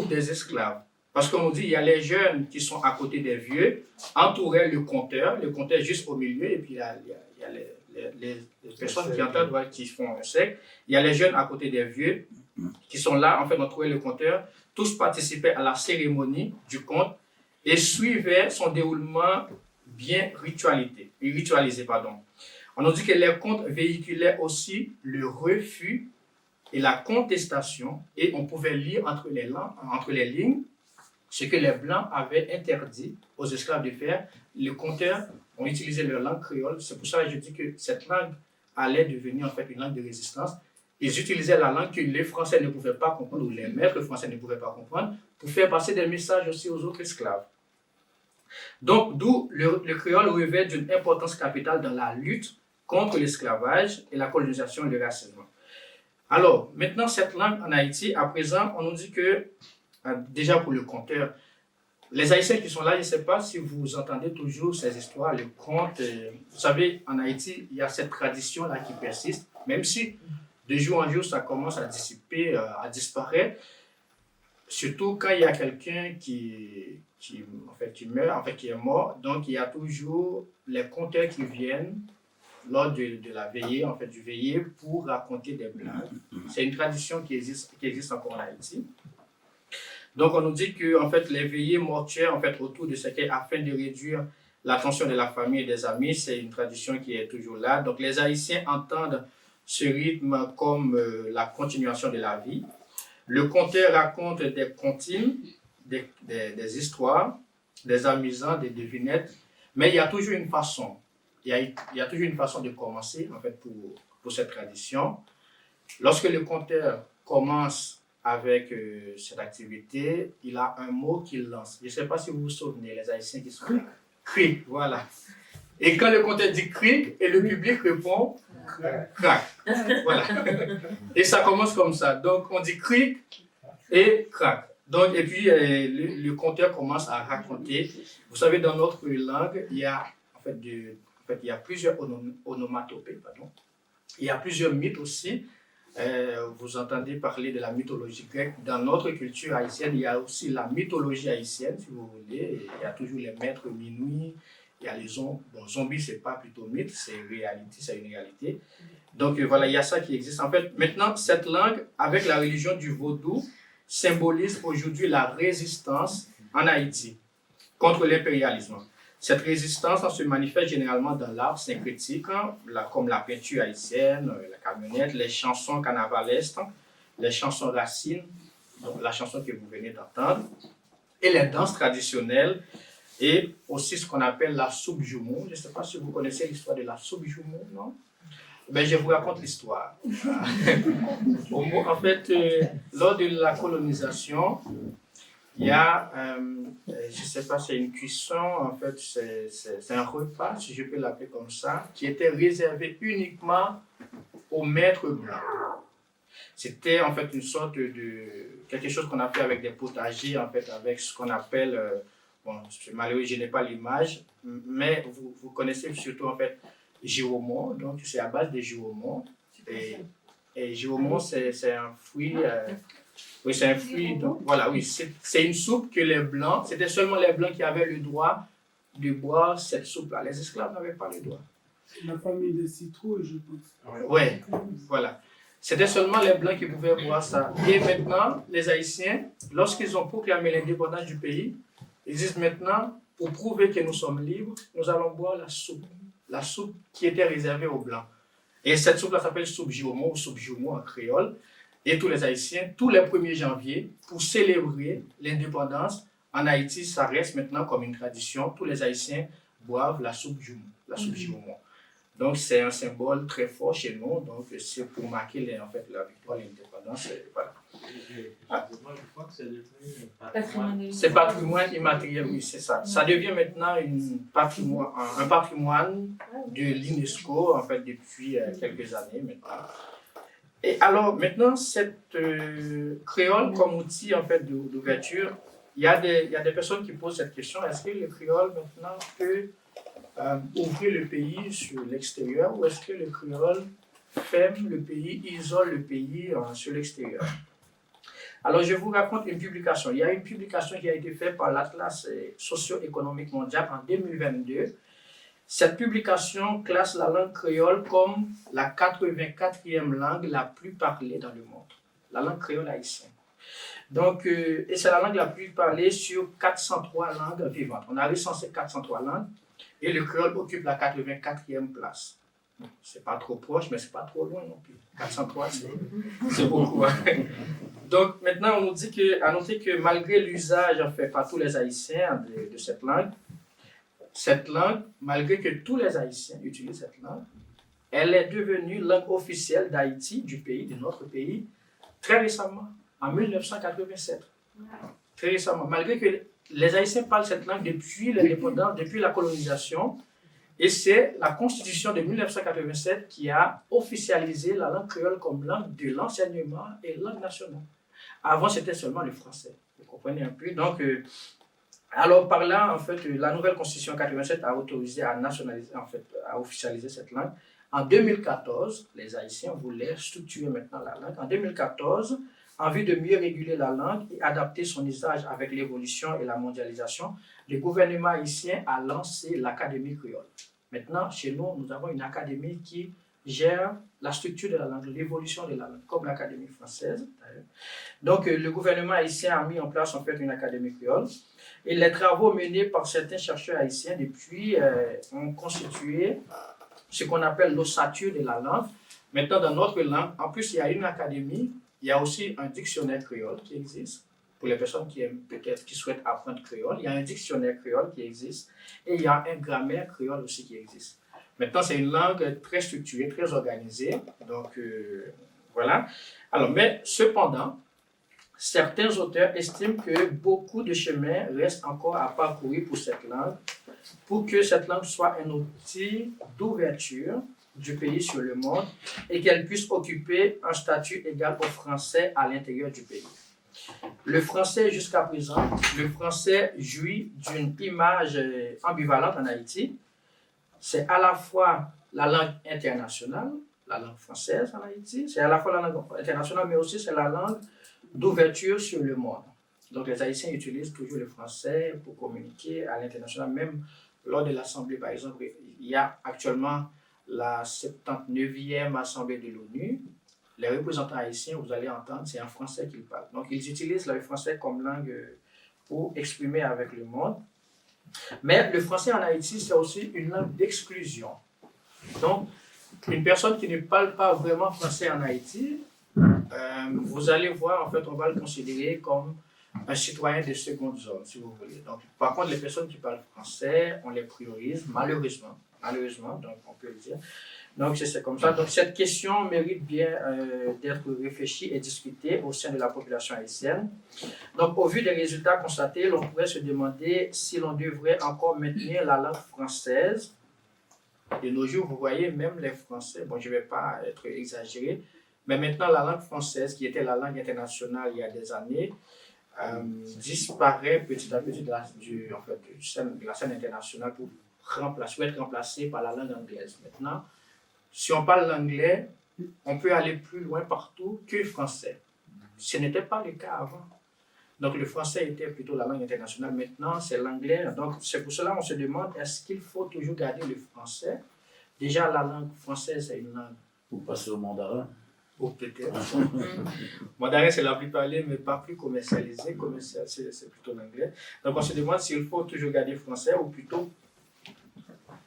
des esclaves. Parce qu'on nous dit, il y a les jeunes qui sont à côté des vieux, entouraient le conteur juste au milieu, et puis il y a les personnes qui entendent, qui font un cercle. Il y a les jeunes à côté des vieux qui sont là, en fait, entourés le conteur. Tous participaient à la cérémonie du conte et suivaient son déroulement bien ritualisé. On nous dit que les contes véhiculaient aussi le refus et la contestation, et on pouvait lire entre les lignes ce que les Blancs avaient interdit aux esclaves de faire. Les conteurs ont utilisé leur langue créole. C'est pour ça que je dis que cette langue allait devenir en fait une langue de résistance. Ils utilisaient la langue que les Français ne pouvaient pas comprendre, ou les maîtres français ne pouvaient pas comprendre, pour faire passer des messages aussi aux autres esclaves. Donc, d'où le créole revêt d'une importance capitale dans la lutte contre l'esclavage et la colonisation et le racisme. Alors, maintenant, cette langue en Haïti, à présent, on nous dit que, déjà pour le conteur, les Haïtiens qui sont là, je ne sais pas si vous entendez toujours ces histoires, les contes. Vous savez, en Haïti, il y a cette tradition-là qui persiste, même si de jour en jour, ça commence à dissiper, à disparaître. Surtout quand il y a quelqu'un qui meurt, qui est mort. Donc, il y a toujours les conteurs qui viennent lors de la veillée, du veillée, pour raconter des blagues. C'est une tradition qui existe encore en Haïti. Donc, on nous dit que les veillées mortuaires autour de ce qu'est afin de réduire la tension de la famille et des amis, c'est une tradition qui est toujours là. Donc, les Haïtiens entendent ce rythme comme la continuation de la vie. Le conteur raconte des comptines, des histoires, des amusants, des devinettes, mais il y a toujours une façon il y a toujours une façon de commencer, en fait, pour cette tradition. Lorsque le conteur commence avec cette activité, il a un mot qu'il lance. Je ne sais pas si vous vous souvenez, les Haïtiens qui sont là. Cric, voilà. Et quand le conteur dit cric, et le public répond crac. Voilà. Et ça commence comme ça. Donc, on dit cric et crac. Donc, et puis, le conteur commence à raconter. Vous savez, dans notre langue, il y a, il y a plusieurs onomatopées, pardon. Il y a plusieurs mythes aussi. Vous entendez parler de la mythologie grecque. Dans notre culture haïtienne, il y a aussi la mythologie haïtienne, si vous voulez. Il y a toujours les maîtres minuit, il y a les zombies. Bon, zombies, c'est pas plutôt mythe, c'est réalité, c'est une réalité. Donc voilà, il y a ça qui existe. En fait, maintenant, cette langue, avec la religion du vaudou, symbolise aujourd'hui la résistance en Haïti contre l'impérialisme. Cette résistance se manifeste généralement dans l'art syncrétique, comme la peinture haïtienne, la camionnette, les chansons carnavalesques, les chansons racines, donc la chanson que vous venez d'entendre, et les danses traditionnelles, et aussi ce qu'on appelle la soupe joumou. Je ne sais pas si vous connaissez l'histoire de la soupe joumou, non? Ben, je vous raconte l'histoire. En fait, lors de la colonisation, il y a, je ne sais pas, c'est une cuisson, en fait, c'est un repas, si je peux l'appeler comme ça, qui était réservé uniquement aux maîtres blancs. C'était en fait une sorte de quelque chose qu'on a fait avec des potagers, en fait, avec ce qu'on appelle, bon, malheureusement, je n'ai pas l'image, mais vous connaissez surtout, en fait, giromon, donc c'est à base de giromon. Et giromon, c'est un fruit. Oui, c'est un fruit. Donc, voilà, oui, c'est une soupe que les Blancs, c'était seulement les Blancs qui avaient le droit de boire cette soupe-là. Les esclaves n'avaient pas le droit. La famille des citrouilles, je pense. Oui, voilà. C'était seulement les Blancs qui pouvaient boire ça. Et maintenant, les Haïtiens, lorsqu'ils ont proclamé l'indépendance du pays, ils disent maintenant, pour prouver que nous sommes libres, nous allons boire la soupe qui était réservée aux Blancs. Et cette soupe-là s'appelle soupe giromon ou soupe joumou en créole. Et tous les Haïtiens, tous les 1er janvier, pour célébrer l'indépendance, en Haïti, ça reste maintenant comme une tradition. Tous les Haïtiens boivent la soupe giromon. Donc, c'est un symbole très fort chez nous. Donc, c'est pour marquer en fait, la victoire de l'indépendance. Voilà. Je crois que c'est devenu patrimoine. C'est patrimoine immatériel, oui, c'est ça. Ça devient maintenant un patrimoine de l'UNESCO, en fait, depuis quelques années maintenant. Et alors, maintenant, cette créole comme outil, en fait, d'ouverture, il y a des personnes qui posent cette question. Est-ce que le créole, maintenant, peut ouvrir le pays sur l'extérieur ou est-ce que le créole ferme le pays, isole le pays sur l'extérieur? Alors, je vous raconte une publication. Il y a une publication qui a été faite par l'Atlas socio-économique mondial en 2022. Cette publication classe la langue créole comme la 84e langue la plus parlée dans le monde. La langue créole haïtienne. Donc, et c'est la langue la plus parlée sur 403 langues vivantes. On a recensé 403 langues et le créole occupe la 84e place. C'est pas trop proche, mais c'est pas trop loin non plus. 403, c'est beaucoup. Hein? Donc, maintenant, on nous dit à noter que malgré l'usage fait par tous les Haïtiens de cette langue, malgré que tous les Haïtiens utilisent cette langue, elle est devenue langue officielle d'Haïti, du pays, de notre pays, très récemment, en 1987. Très récemment. Malgré que les Haïtiens parlent cette langue depuis l'indépendance, depuis la colonisation, et c'est la Constitution de 1987 qui a officialisé la langue créole comme langue de l'enseignement et langue nationale. Avant, c'était seulement le français. Vous comprenez un peu? Donc, alors par là, en fait, la nouvelle Constitution 87 a autorisé à nationaliser, en fait, à officialiser cette langue. En 2014, les Haïtiens voulaient structurer maintenant la langue. En 2014, en vue de mieux réguler la langue et adapter son usage avec l'évolution et la mondialisation, le gouvernement haïtien a lancé l'Académie créole. Maintenant, chez nous, nous avons une académie qui gère la structure de la langue, l'évolution de la langue, comme l'Académie française. Donc, le gouvernement haïtien a mis en place en fait une académie créole. Et les travaux menés par certains chercheurs haïtiens depuis ont constitué ce qu'on appelle l'ossature de la langue. Maintenant, dans notre langue, en plus, il y a une académie, il y a aussi un dictionnaire créole qui existe. Pour les personnes qui souhaitent apprendre créole, il y a un dictionnaire créole qui existe et il y a un grammaire créole aussi qui existe. Maintenant, c'est une langue très structurée, très organisée. Donc, voilà. Alors, mais cependant, certains auteurs estiment que beaucoup de chemin reste encore à parcourir pour cette langue, pour que cette langue soit un outil d'ouverture du pays sur le monde et qu'elle puisse occuper un statut égal au français à l'intérieur du pays. Le français, jusqu'à présent, le français jouit d'une image ambivalente en Haïti. C'est à la fois la langue internationale, la langue française en Haïti, c'est à la fois la langue internationale, mais aussi c'est la langue d'ouverture sur le monde. Donc les Haïtiens utilisent toujours le français pour communiquer à l'international, même lors de l'Assemblée, par exemple, il y a actuellement la 79e Assemblée de l'ONU. Les représentants haïtiens, vous allez entendre, c'est en français qu'ils parlent. Donc ils utilisent le français comme langue pour exprimer avec le monde. Mais le français en Haïti, c'est aussi une langue d'exclusion. Donc, une personne qui ne parle pas vraiment français en Haïti, vous allez voir, en fait, on va le considérer comme un citoyen de seconde zone, si vous voulez. Donc, par contre, les personnes qui parlent français, on les priorise, malheureusement, donc on peut le dire. Donc, c'est comme ça. Donc, cette question mérite bien d'être réfléchie et discutée au sein de la population haïtienne. Donc, au vu des résultats constatés, l'on pourrait se demander si l'on devrait encore maintenir la langue française. De nos jours, vous voyez, même les Français, bon, je ne vais pas être exagéré, mais maintenant, la langue française, qui était la langue internationale il y a des années, disparaît petit à petit de la scène internationale pour être remplacée par la langue anglaise. Maintenant, si on parle l'anglais, on peut aller plus loin partout que le français. Ce n'était pas le cas avant. Donc le français était plutôt la langue internationale. Maintenant, c'est l'anglais. Donc c'est pour cela qu'on se demande, est-ce qu'il faut toujours garder le français? Déjà, la langue française, c'est une langue. Ou passer au mandarin. Ou peut-être. Mandarin, c'est la plus parlée, mais pas plus commercialisée. Commercial, c'est plutôt l'anglais. Donc on se demande s'il faut toujours garder le français ou plutôt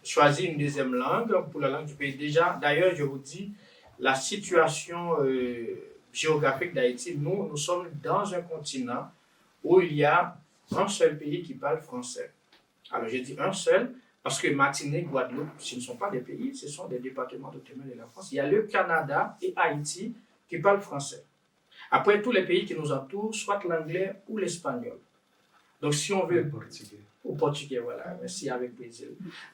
choisir une deuxième langue pour la langue du pays. Déjà, d'ailleurs, je vous dis, la situation géographique d'Haïti, nous sommes dans un continent où il y a un seul pays qui parle français. Alors, je dis un seul parce que Martinique, Guadeloupe, ce ne sont pas des pays, ce sont des départements d'outre-mer de la France. Il y a le Canada et Haïti qui parlent français. Après, tous les pays qui nous entourent, soit l'anglais ou l'espagnol. Donc, si on veut... Le portugais. Au portugais, voilà, merci, avec Brésil.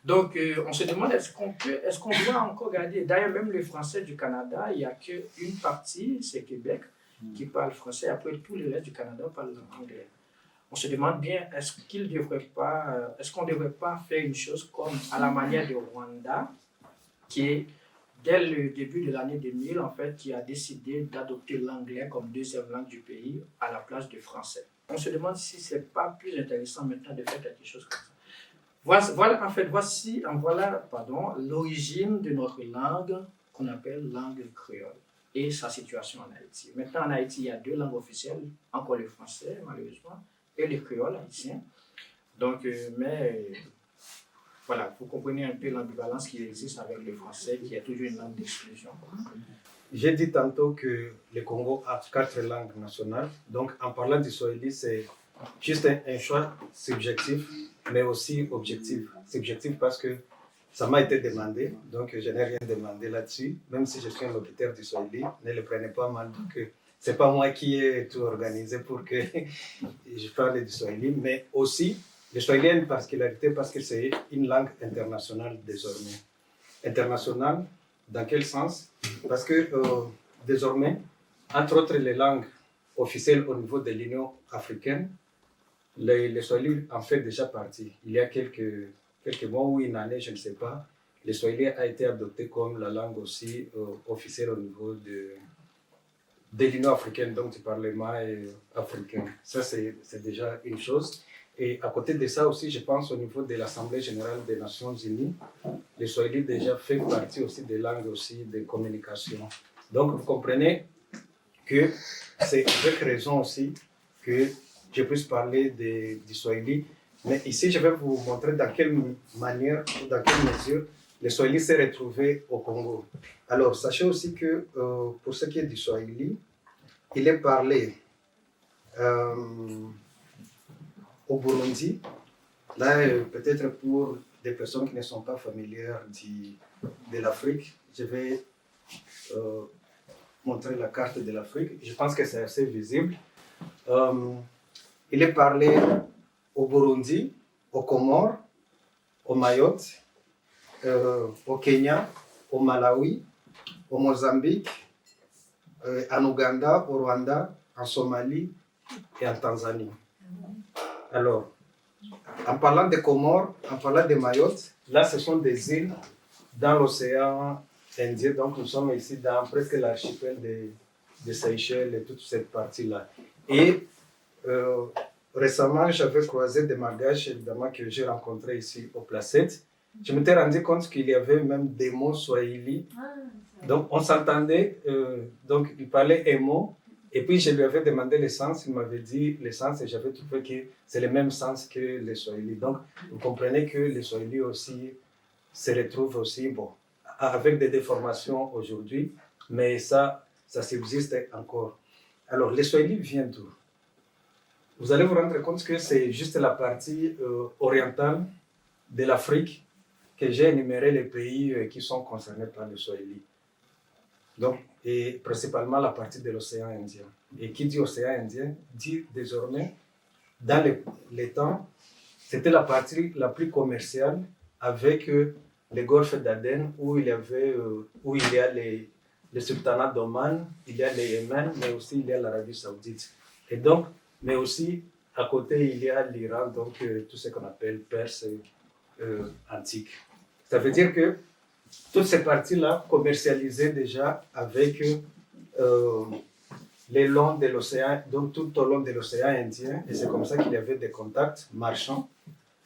Donc, on se demande, est-ce qu'on doit encore garder, d'ailleurs, même le français du Canada, il n'y a qu'une partie, c'est Québec, qui parle français, après tout le reste du Canada parle anglais. On se demande bien, est-ce qu'on ne devrait pas faire une chose comme à la manière de Rwanda, qui est, dès le début de l'année 2000, en fait, qui a décidé d'adopter l'anglais comme deuxième langue du pays à la place du français. On se demande si ce n'est pas plus intéressant maintenant de faire quelque chose comme ça. Voilà l'origine de notre langue qu'on appelle langue créole et sa situation en Haïti. Maintenant, en Haïti, il y a deux langues officielles, encore le français, malheureusement, et le créole haïtien. Donc, voilà, vous comprenez un peu l'ambivalence qui existe avec le français, qui est toujours une langue d'exclusion. J'ai dit tantôt que le Congo a 4 langues nationales. Donc, en parlant du Swahili, c'est juste un choix subjectif, mais aussi objectif. Subjectif parce que ça m'a été demandé, donc je n'ai rien demandé là-dessus. Même si je suis un locuteur du Swahili, ne le prenez pas mal. Donc, ce n'est pas moi qui ai tout organisé pour que je parle du Swahili, mais aussi, le Swahili a une particularité parce que c'est une langue internationale désormais. Internationale, dans quel sens? Parce que désormais, entre autres les langues officielles au niveau de l'Union africaine, le Swahili en fait déjà partie. Il y a quelques mois ou une année, je ne sais pas, le Swahili a été adopté comme la langue aussi officielle au niveau de l'Union africaine, donc du Parlement africain. Ça, c'est déjà une chose. Et à côté de ça aussi, je pense au niveau de l'Assemblée générale des Nations unies, le Swahili déjà fait partie aussi des langues aussi de communication. Donc vous comprenez que c'est avec raison aussi que je puisse parler du Swahili. Mais ici, je vais vous montrer dans quelle manière ou dans quelle mesure le Swahili s'est retrouvé au Congo. Alors, sachez aussi que pour ce qui est du Swahili, il est parlé au Burundi. Là, peut-être pour des personnes qui ne sont pas familières de l'Afrique, je vais montrer la carte de l'Afrique. Je pense que c'est assez visible. Il est parlé au Burundi, aux Comores, au Mayotte, au Kenya, au Malawi, au Mozambique, en Ouganda, au Rwanda, en Somalie et en Tanzanie. Alors, en parlant des Comores, en parlant de Mayotte, là ce sont des îles dans l'océan Indien, donc nous sommes ici dans presque l'archipel de Seychelles et toute cette partie-là. Et récemment, j'avais croisé des Malgaches, évidemment, que j'ai rencontrés ici au Placette. Je m'étais rendu compte qu'il y avait même des mots swahili. Donc, on s'entendait, donc il parlait un mot, et puis je lui avais demandé le sens, il m'avait dit le sens, et j'avais trouvé que c'est le même sens que le swahili. Donc, vous comprenez que le swahili aussi se retrouve aussi, bon, avec des déformations aujourd'hui, mais ça subsiste encore. Alors, le swahili vient d'où? Vous allez vous rendre compte que c'est juste la partie orientale de l'Afrique que j'ai énuméré les pays qui sont concernés par le swahili. Donc, et principalement la partie de l'océan Indien. Et qui dit océan Indien dit désormais, dans les temps, c'était la partie la plus commerciale avec le golfe d'Aden où il y a le sultanat d'Oman, il y a le Yémen, mais aussi il y a l'Arabie Saoudite. Et donc, mais aussi à côté il y a l'Iran, donc tout ce qu'on appelle Perse antique. Ça veut dire que toutes ces parties-là commercialisaient déjà avec les longs de l'océan, donc tout au long de l'océan Indien, et c'est comme ça qu'il y avait des contacts marchands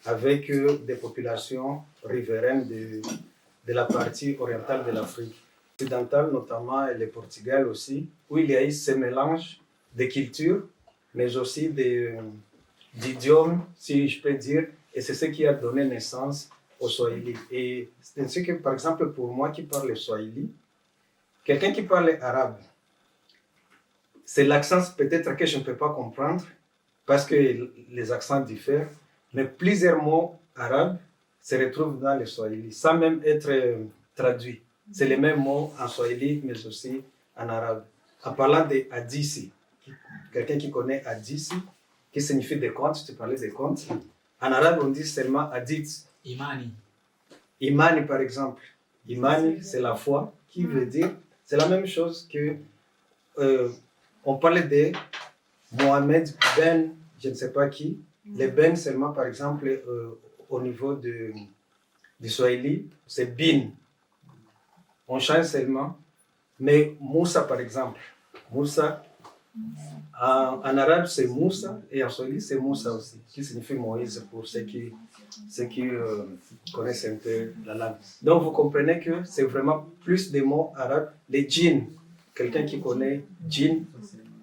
avec des populations riveraines de la partie orientale de l'Afrique occidentale, notamment et le Portugal aussi, où il y a eu ce mélange de cultures, mais aussi d'idiomes, si je peux dire, et c'est ce qui a donné naissance au swahili. Et c'est ainsi que, par exemple, pour moi qui parle le swahili, quelqu'un qui parle arabe, c'est l'accent peut-être que je ne peux pas comprendre, parce que les accents diffèrent, mais plusieurs mots arabes se retrouvent dans le swahili, sans même être traduits. C'est les mêmes mots en swahili, mais aussi en arabe. En parlant de hadisi, quelqu'un qui connaît hadisi, qui signifie des contes, tu parlais des contes. En arabe, on dit seulement hadith. Imani. Imani, par exemple. Imani, c'est la foi, qui veut dire, c'est la même chose que, on parlait de Mohamed Ben, je ne sais pas qui. Les Ben seulement, par exemple, au niveau du swahili, c'est Bin. On change seulement. Mais Moussa, par exemple, Moussa, en arabe, c'est Moussa, et en swahili, c'est Moussa aussi, qui signifie Moïse pour ceux qui connaissent un peu la langue. Donc, vous comprenez que c'est vraiment plus des mots arabes. Les djinns, quelqu'un qui connaît djinn,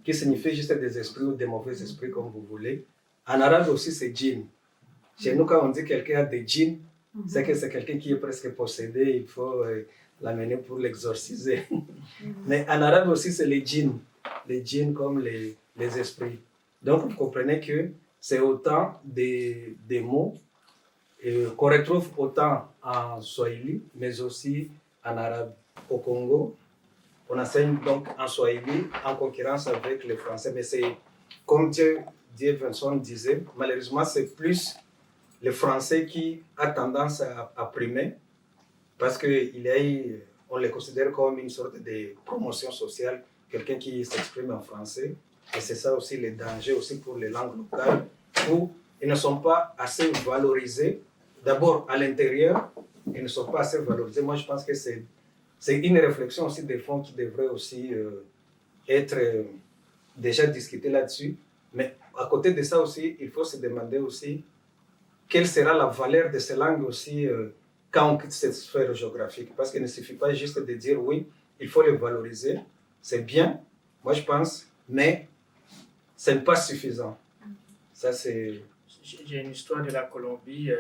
qui signifie juste des esprits ou des mauvais esprits, comme vous voulez. En arabe aussi, c'est djinn. Chez nous, quand on dit quelqu'un a des djinns, c'est que c'est quelqu'un qui est presque possédé, il faut l'amener pour l'exorciser. Mais en arabe aussi, c'est les djinns comme les esprits. Donc, vous comprenez que c'est autant des mots qu'on retrouve autant en swahili, mais aussi en arabe. Au Congo, on enseigne donc en swahili en concurrence avec le français, mais c'est comme Dieu Vincent disait, malheureusement, c'est plus le français qui a tendance à primer, parce qu'on le considère comme une sorte de promotion sociale, quelqu'un qui s'exprime en français. Et c'est ça aussi le danger aussi pour les langues locales, où ils ne sont pas assez valorisés. D'abord, à l'intérieur, ils ne sont pas assez valorisés. Moi, je pense que c'est une réflexion aussi des fonds qui devrait aussi être déjà discutée là-dessus. Mais à côté de ça aussi, il faut se demander aussi quelle sera la valeur de ces langues aussi quand on quitte cette sphère géographique. Parce qu'il ne suffit pas juste de dire oui, il faut les valoriser. C'est bien, moi je pense, mais ce n'est pas suffisant. Ça, c'est... J'ai une histoire de la Colombie.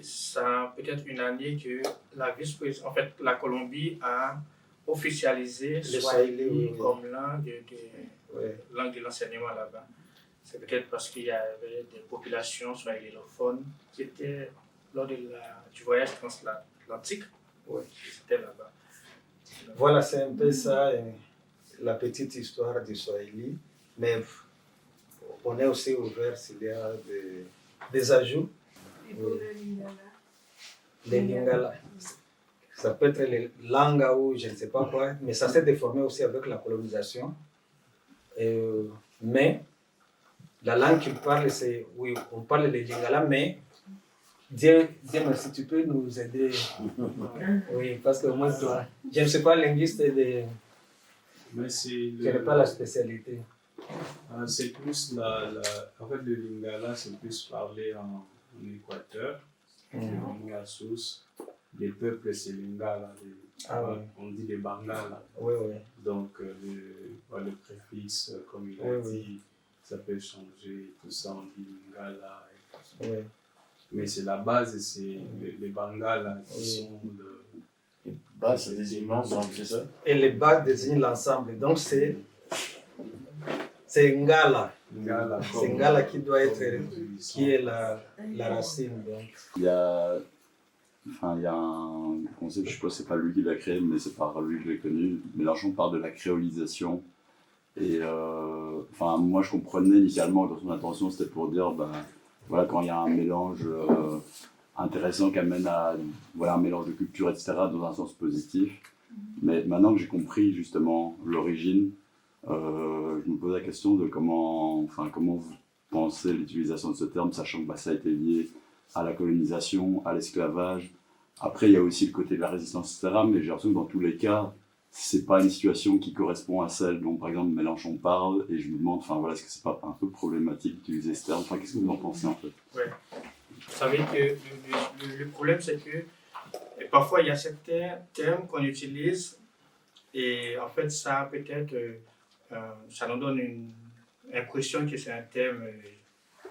Ça peut-être une année que la Colombie a officialisé le Swahili comme langue de l'enseignement là-bas. C'est peut-être parce qu'il y avait des populations swahilophones qui étaient lors du voyage transatlantique. Ouais. C'était là-bas. Voilà, c'est un peu ça, la petite histoire du Swahili. Mais on est aussi ouvert s'il y a des ajouts. Et pour le lingala? Les lingala, ça peut être les langues ou je ne sais pas quoi, mais ça s'est déformé aussi avec la colonisation. Mais la langue qu'ils parlent, c'est, oui, on parle les lingala, mais Dieu merci, tu peux nous aider. Oui, parce que moi, je ne suis pas linguiste, Mais c'est je n'ai pas la spécialité. c'est plus en fait, le lingala, c'est plus parlé en Équateur, en Ouassos. Les peuples, c'est lingala. On dit les bangala. Oui, oui. Donc, le préfixe, comme il a Oui, dit, ça peut changer, tout ça, on dit lingala. Et tout ça. Oui. Mais c'est la base, c'est les bangala qui Oui. sont Les bases, c'est des immenses, donc c'est ça? Et les bases désignent l'ensemble. Donc, c'est Ngala. lingala. C'est Ngala qui doit être, qui est la racine. Donc. Il y a un concept, je suppose que c'est pas lui qui l'a créé, mais c'est par lui que j'ai connu. Mélenchon parle de la créolisation. Et moi je comprenais initialement que son intention c'était pour dire, voilà, quand il y a un mélange intéressant qui amène à un mélange de culture, etc., dans un sens positif. Mais maintenant que j'ai compris justement l'origine, je me pose la question de comment vous pensez l'utilisation de ce terme, sachant que ça a été lié à la colonisation, à l'esclavage. Après, il y a aussi le côté de la résistance, etc. Mais j'ai l'impression que dans tous les cas, c'est pas une situation qui correspond à celle dont, par exemple, Mélenchon parle. Et je me demande, est-ce que c'est pas un peu problématique d'utiliser ce terme? Qu'est-ce que vous en pensez, en fait? Ouais. Vous savez que le problème, c'est que parfois, il y a certains termes qu'on utilise et en fait, ça peut-être, ça nous donne une impression que c'est un terme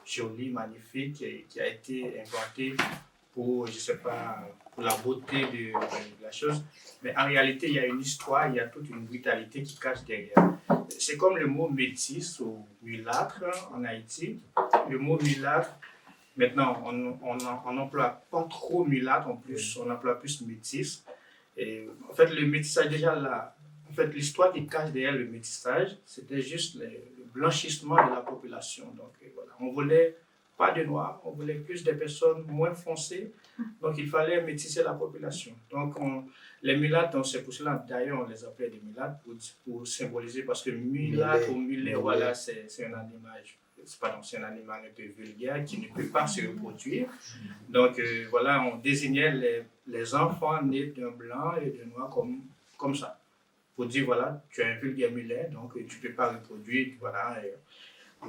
joli, magnifique, et qui a été inventé pour, je sais pas, pour la beauté de la chose. Mais en réalité, il y a une histoire, il y a toute une brutalité qui cache derrière. C'est comme le mot métis ou mulâtre en Haïti. Le mot mulâtre, maintenant, on n'emploie pas trop mulâtre, en plus, on emploie plus métis. Et en fait, le métissage, déjà là, en fait, l'histoire qui cache derrière le métissage, c'était juste le blanchissement de la population. Donc voilà, on voulait pas de noirs, on voulait plus de personnes moins foncées. Donc il fallait métisser la population. Donc les mulâtres, c'est pour cela d'ailleurs on les appelait des mulâtres pour symboliser, parce que mulâtre ou mulet, voilà, c'est un animal. C'est un animal un peu vulgaire qui ne peut pas se reproduire. Donc voilà, on désignait les enfants nés d'un blanc et d'un noir comme ça. Pour dire, voilà, tu es un vulgaire mulet, donc tu ne peux pas reproduire, voilà.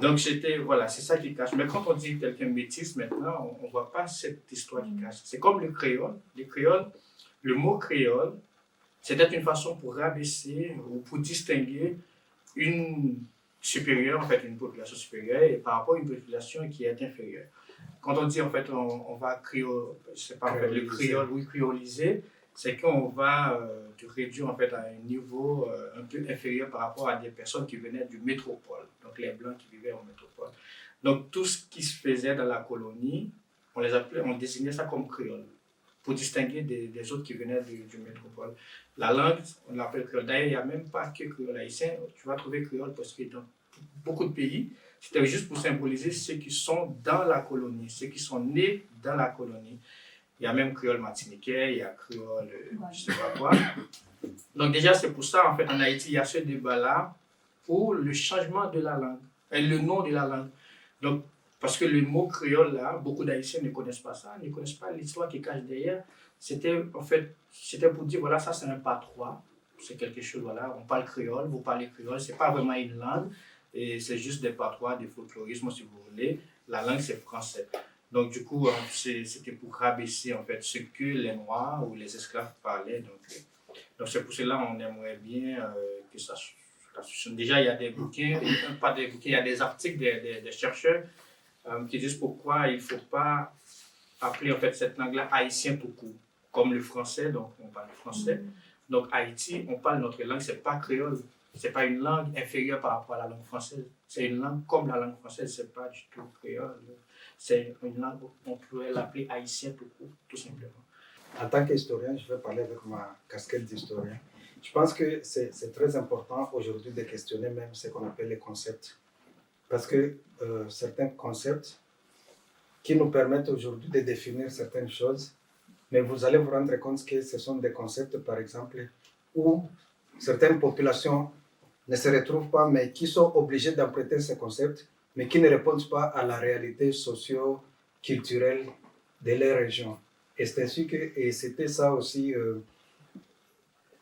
Donc c'est ça qui cache. Mais quand on dit quelqu'un métis, maintenant, on ne voit pas cette histoire qui cache. C'est comme le créole. Le mot créole, c'était une façon pour rabaisser ou pour distinguer une supérieure, en fait, une population supérieure, et par rapport à une population qui est inférieure. Quand on dit, en fait, on va le créole, oui, créoliser, c'est qu'on va te réduire, en fait, à un niveau un peu inférieur par rapport à des personnes qui venaient du métropole, donc les Blancs qui vivaient en métropole. Donc, tout ce qui se faisait dans la colonie, on désignait ça comme créole, pour distinguer des autres qui venaient du métropole. La langue, on l'appelle créole. D'ailleurs, il n'y a même pas que créole haïtien. Tu vas trouver créole parce que dans beaucoup de pays, c'était juste pour symboliser ceux qui sont dans la colonie, ceux qui sont nés dans la colonie. Il y a même créole martiniquais, il y a créole, je sais pas quoi. Donc déjà, c'est pour ça, en fait, en Haïti, il y a ce débat-là pour le changement de la langue, et le nom de la langue. Donc, parce que le mot créole, là, beaucoup d'Haïtiens ne connaissent pas ça, ne connaissent pas l'histoire qui cache derrière. C'était pour dire, voilà, ça c'est un patois, c'est quelque chose, voilà, on parle créole, vous parlez créole, c'est pas vraiment une langue, et c'est juste des patois, des folklorismes, si vous voulez. La langue, c'est français. Donc, du coup, c'était pour rabaisser, en fait, ce que les Noirs ou les esclaves parlaient. Donc c'est pour cela qu'on aimerait bien que ça déjà, il y a des bouquins, pas des bouquins, il y a des articles des chercheurs qui disent pourquoi il ne faut pas appeler, en fait, cette langue-là haïtien tout court, comme le français, donc on parle français. Donc, Haïti, on parle notre langue, c'est pas créole. c'est pas une langue inférieure par rapport à la langue française. C'est une langue comme la langue française, c'est pas du tout créole. C'est une langue, on pourrait l'appeler haïtien tout simplement. En tant qu'historien, je vais parler avec ma casquette d'historien. Je pense que c'est très important aujourd'hui de questionner même ce qu'on appelle les concepts. Parce que certains concepts qui nous permettent aujourd'hui de définir certaines choses, mais vous allez vous rendre compte que ce sont des concepts, par exemple, où certaines populations ne se retrouvent pas, mais qui sont obligées d'emprunter ces concepts, mais qui ne répondent pas à la réalité socio-culturelle de leur région. Et c'est ainsi que, et c'était ça aussi,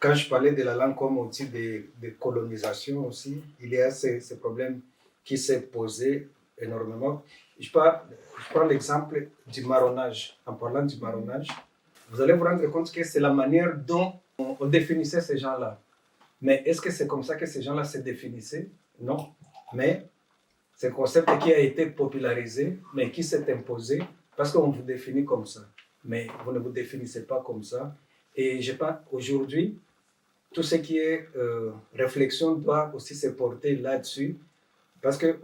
quand je parlais de la langue comme outil de colonisation aussi, il y a ce problème qui s'est posé énormément. Je prends l'exemple du marronnage. En parlant du marronnage, vous allez vous rendre compte que c'est la manière dont on définissait ces gens-là. Mais est-ce que c'est comme ça que ces gens-là se définissaient? Non. Mais c'est un concept qui a été popularisé, mais qui s'est imposé parce qu'on vous définit comme ça. Mais vous ne vous définissez pas comme ça. Et je pense aujourd'hui, tout ce qui est réflexion doit aussi se porter là-dessus, parce que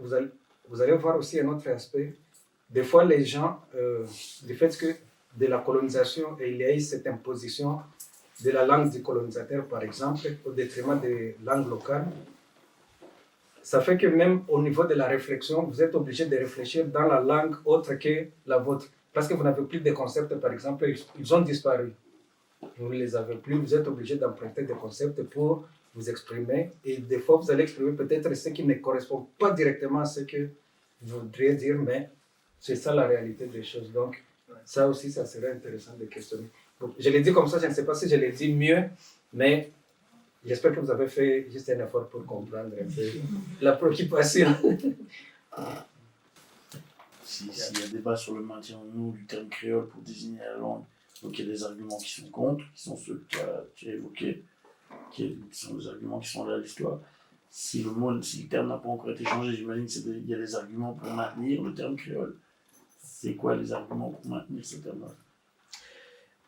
vous allez voir aussi un autre aspect. Des fois, les gens, du fait que de la colonisation, et il y a eu cette imposition de la langue du colonisateur, par exemple, au détriment des langues locales, ça fait que même au niveau de la réflexion, vous êtes obligé de réfléchir dans la langue autre que la vôtre. Parce que vous n'avez plus de concepts, par exemple, ils ont disparu. Vous ne les avez plus, vous êtes obligé d'emprunter des concepts pour vous exprimer. Et des fois, vous allez exprimer peut-être ce qui ne correspond pas directement à ce que vous voudriez dire, mais c'est ça la réalité des choses. Donc, ça aussi, ça serait intéressant de questionner. Donc, je l'ai dit comme ça, je ne sais pas si je l'ai dit mieux, mais j'espère que vous avez fait juste un effort pour comprendre un peu la préoccupation. S'il y a débat sur le maintien ou non du terme créole pour désigner la langue, donc il y a des arguments qui sont contre, qui sont ceux que tu as évoqués, qui sont des arguments qui sont là à l'histoire. Si le terme n'a pas encore été changé, j'imagine qu'il y a des arguments pour maintenir le terme créole. C'est quoi les arguments pour maintenir ce terme-là?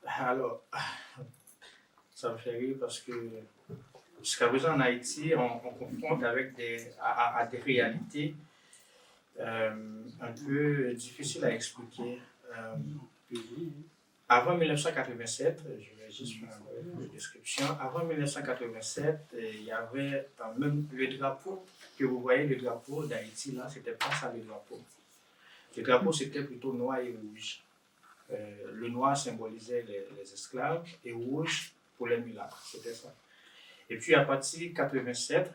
Alors, ça me fait rire parce que jusqu'à présent en Haïti, on confronte avec des réalités un peu difficiles à expliquer. Avant 1987, je vais juste faire une description. Avant 1987, il y avait même le drapeau que vous voyez, le drapeau d'Haïti, là, c'était pas ça le drapeau. Le drapeau, c'était plutôt noir et rouge. Le noir symbolisait les esclaves et rouge pour les mulâtres, c'était ça. Et puis à partir de 1987,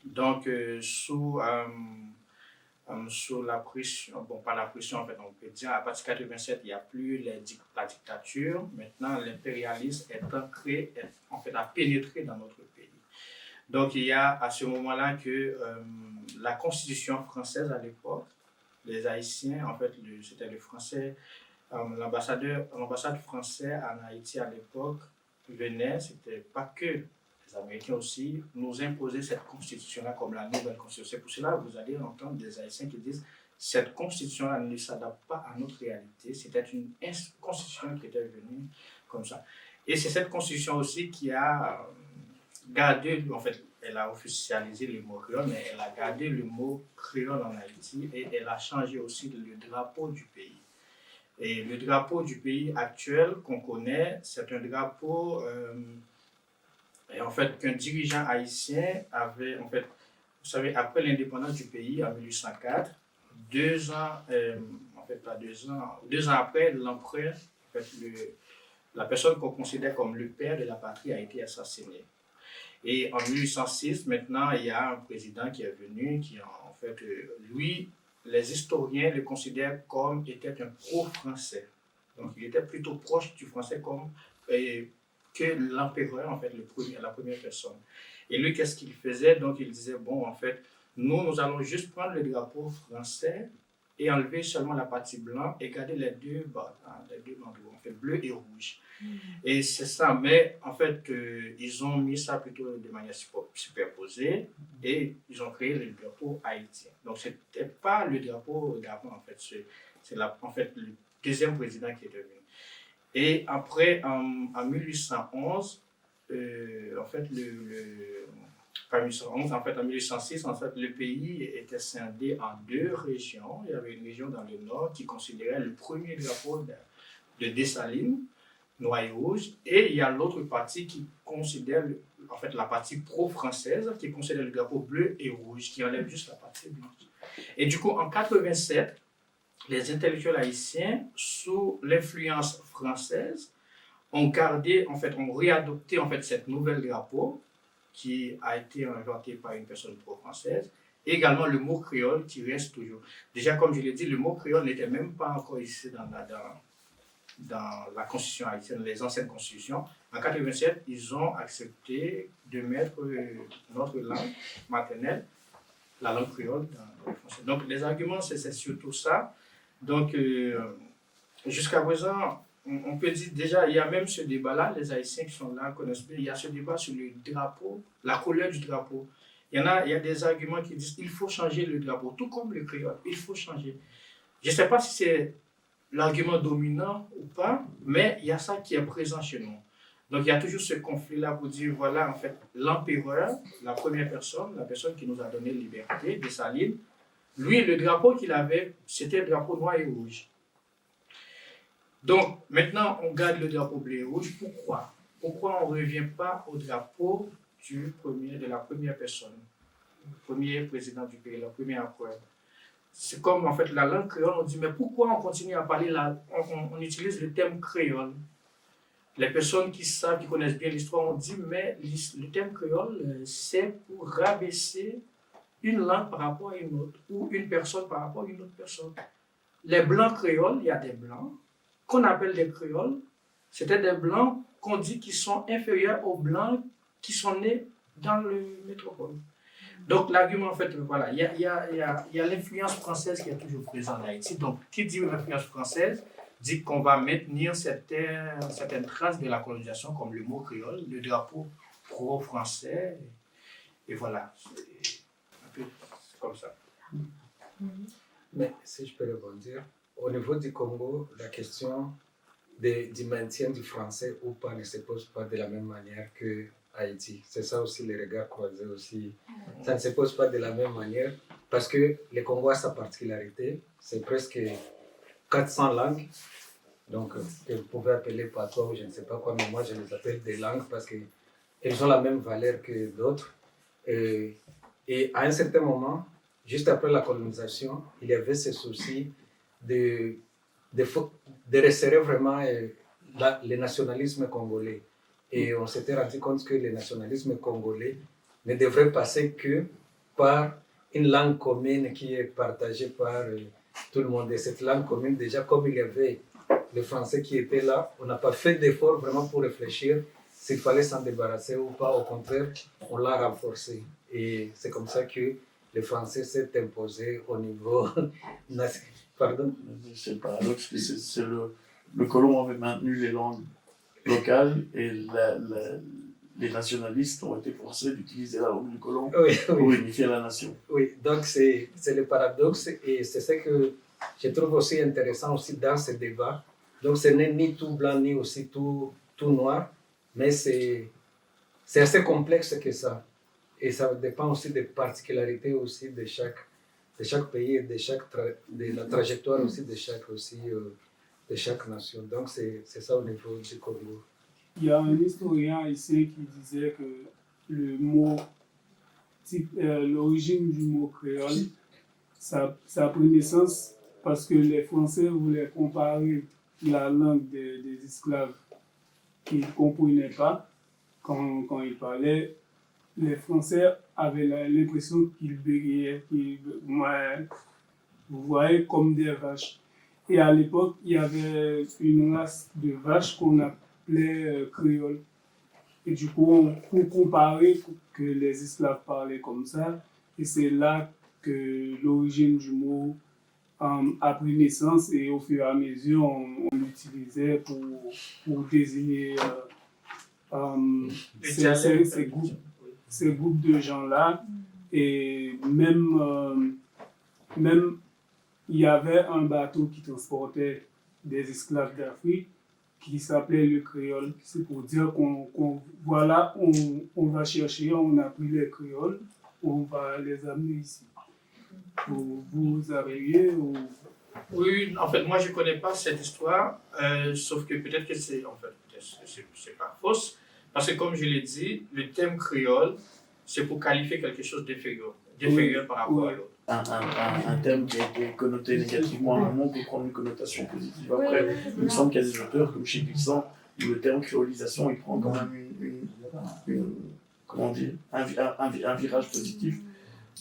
donc sous la pression, bon pas la pression en fait, on peut dire à partir de 1987, il n'y a plus la dictature, maintenant l'impérialisme est ancré, a pénétré dans notre pays. Donc il y a à ce moment-là que la constitution française à l'époque, les Haïtiens, en fait c'était les Français, l'ambassade française en Haïti à l'époque venait, c'était pas que les Américains aussi, nous imposaient cette constitution-là comme la nouvelle constitution. C'est pour cela que vous allez entendre des Haïtiens qui disent cette constitution-là ne s'adapte pas à notre réalité, c'était une constitution qui était venue comme ça. Et c'est cette constitution aussi qui a gardé, en fait, elle a officialisé le mot créole, mais elle a gardé le mot créole en Haïti et elle a changé aussi le drapeau du pays. Et le drapeau du pays actuel qu'on connaît, c'est un drapeau en fait, qu'un dirigeant haïtien avait, en fait, vous savez, après l'indépendance du pays en 1804, 2 ans, en fait, pas 2 ans, 2 ans après, l'empereur, en fait, la personne qu'on considère comme le père de la patrie a été assassinée. Et en 1806, maintenant, il y a un président qui est venu, qui en fait, lui, les historiens le considèrent comme était un pro-français. Donc, il était plutôt proche du français comme que l'empereur, en fait, la première personne. Et lui, qu'est-ce qu'il faisait? Donc, il disait, bon, en fait, nous allons juste prendre le drapeau français et enlever seulement la partie blanche et garder les deux bandeaux, en fait, bleu et rouge. Et c'est ça, mais en fait, ils ont mis ça plutôt de manière superposée et ils ont créé le drapeau haïtien. Donc, ce n'était pas le drapeau d'avant, en fait, c'est en fait le deuxième président qui est devenu. Et après, en 1811, en fait, enfin 1811, en fait en 1806, en fait, le pays était scindé en 2 régions. Il y avait une région dans le nord qui considérait le premier drapeau de Dessalines, noir et rouge, et il y a l'autre partie qui considère, en fait, la partie pro-française, qui considère le drapeau bleu et rouge, qui enlève juste la partie blanche. Et du coup, en 87, les intellectuels haïtiens, sous l'influence française, ont gardé, en fait, ont réadopté en fait cette nouvelle drapeau qui a été inventé par une personne pro-française, et également le mot créole qui reste toujours. Déjà, comme je l'ai dit, le mot créole n'était même pas encore ici dans la constitution haïtienne, les anciennes constitutions. En 87, ils ont accepté de mettre notre langue maternelle, la langue créole, dans le français. Donc, les arguments, c'est surtout ça. Donc, jusqu'à présent, on peut dire déjà, il y a même ce débat-là, les Haïtiens qui sont là connaissent bien, il y a ce débat sur le drapeau, la couleur du drapeau. Il y a des arguments qui disent qu'il faut changer le drapeau, tout comme le créole, il faut changer. Je ne sais pas si c'est l'argument dominant ou pas, mais il y a ça qui est présent chez nous. Donc il y a toujours ce conflit-là pour dire, voilà, en fait, l'empereur, la première personne, la personne qui nous a donné la liberté, Dessalines, lui, le drapeau qu'il avait, c'était le drapeau noir et rouge. Donc, maintenant, on garde le drapeau bleu et rouge. Pourquoi? Pourquoi on ne revient pas au drapeau de la première personne, le premier président du pays, le premier empereur? C'est comme, en fait, la langue créole, on dit, mais pourquoi on continue à parler, on utilise le terme créole? Les personnes qui savent, qui connaissent bien l'histoire, ont dit, mais le terme créole, c'est pour rabaisser une langue par rapport à une autre, ou une personne par rapport à une autre personne. Les blancs créoles, il y a des blancs, qu'on appelle des créoles, c'était des blancs qu'on dit qui sont inférieurs aux blancs qui sont nés dans le métropole. Donc l'argument, en fait, voilà, il y a l'influence française qui est toujours présente en Haïti. Donc, qui dit l'influence française dit qu'on va maintenir certaines traces de la colonisation, comme le mot créole, le drapeau pro-français, et voilà, c'est un peu comme ça. Mais si je peux rebondir, au niveau du Congo, la question du maintien du français ou pas ne se pose pas de la même manière que Haïti. C'est ça aussi les regards croisés aussi. Ça ne se pose pas de la même manière parce que le Congo a sa particularité. C'est presque 400 langues. Donc, que vous pouvez appeler patois ou je ne sais pas quoi, mais moi je les appelle des langues parce qu'elles ont la même valeur que d'autres. Et à un certain moment, juste après la colonisation, il y avait ce souci de resserrer vraiment le nationalisme congolais. Et on s'était rendu compte que le nationalisme congolais ne devrait passer que par une langue commune qui est partagée par tout le monde. Et cette langue commune, déjà comme il y avait le français qui était là, on n'a pas fait d'effort vraiment pour réfléchir s'il fallait s'en débarrasser ou pas. Au contraire, on l'a renforcé. Et c'est comme ça que le français s'est imposé au niveau national. Pardon? C'est le paradoxe, c'est le colon avait maintenu les langues locales et les nationalistes ont été forcés d'utiliser la langue du colon pour unifier la nation. Oui, donc c'est le paradoxe et c'est ce que je trouve aussi intéressant aussi dans ce débat. Donc ce n'est ni tout blanc ni aussi tout noir, mais c'est assez complexe que ça. Et ça dépend aussi des particularités aussi de chaque pays et de la trajectoire aussi de chaque nation. Donc c'est ça au niveau du Congo. Il y a un historien haïtien qui disait que l'origine du mot créole, ça a pris naissance parce que les Français voulaient comparer la langue des esclaves qu'ils ne comprenaient pas quand ils parlaient. Les Français avaient l'impression qu'ils bégayaient, vous voyez, comme des vaches. Et à l'époque, il y avait une race de vaches qu'on appelait créole. Et du coup, pour comparer que les esclaves parlaient comme ça, et c'est là que l'origine du mot a pris naissance et au fur et à mesure, on l'utilisait pour désigner ces groupes de gens-là. Et même il y avait un bateau qui transportait des esclaves d'Afrique qui s'appelait le créole. C'est pour dire voilà, on va chercher, on a pris les créoles, on va les amener ici. Vous arrivez ou... Oui, en fait, moi je ne connais pas cette histoire, sauf que peut-être que c'est pas fausse, parce que comme je l'ai dit, le thème créole, c'est pour qualifier quelque chose d'inférieur par rapport à l'autre. Un thème qui a été connoté négativement à un moment peut prendre une connotation positive. Après, il me semble qu'il y a des auteurs comme chez Glissant où le terme créolisation il prend quand même comment dire, un virage positif.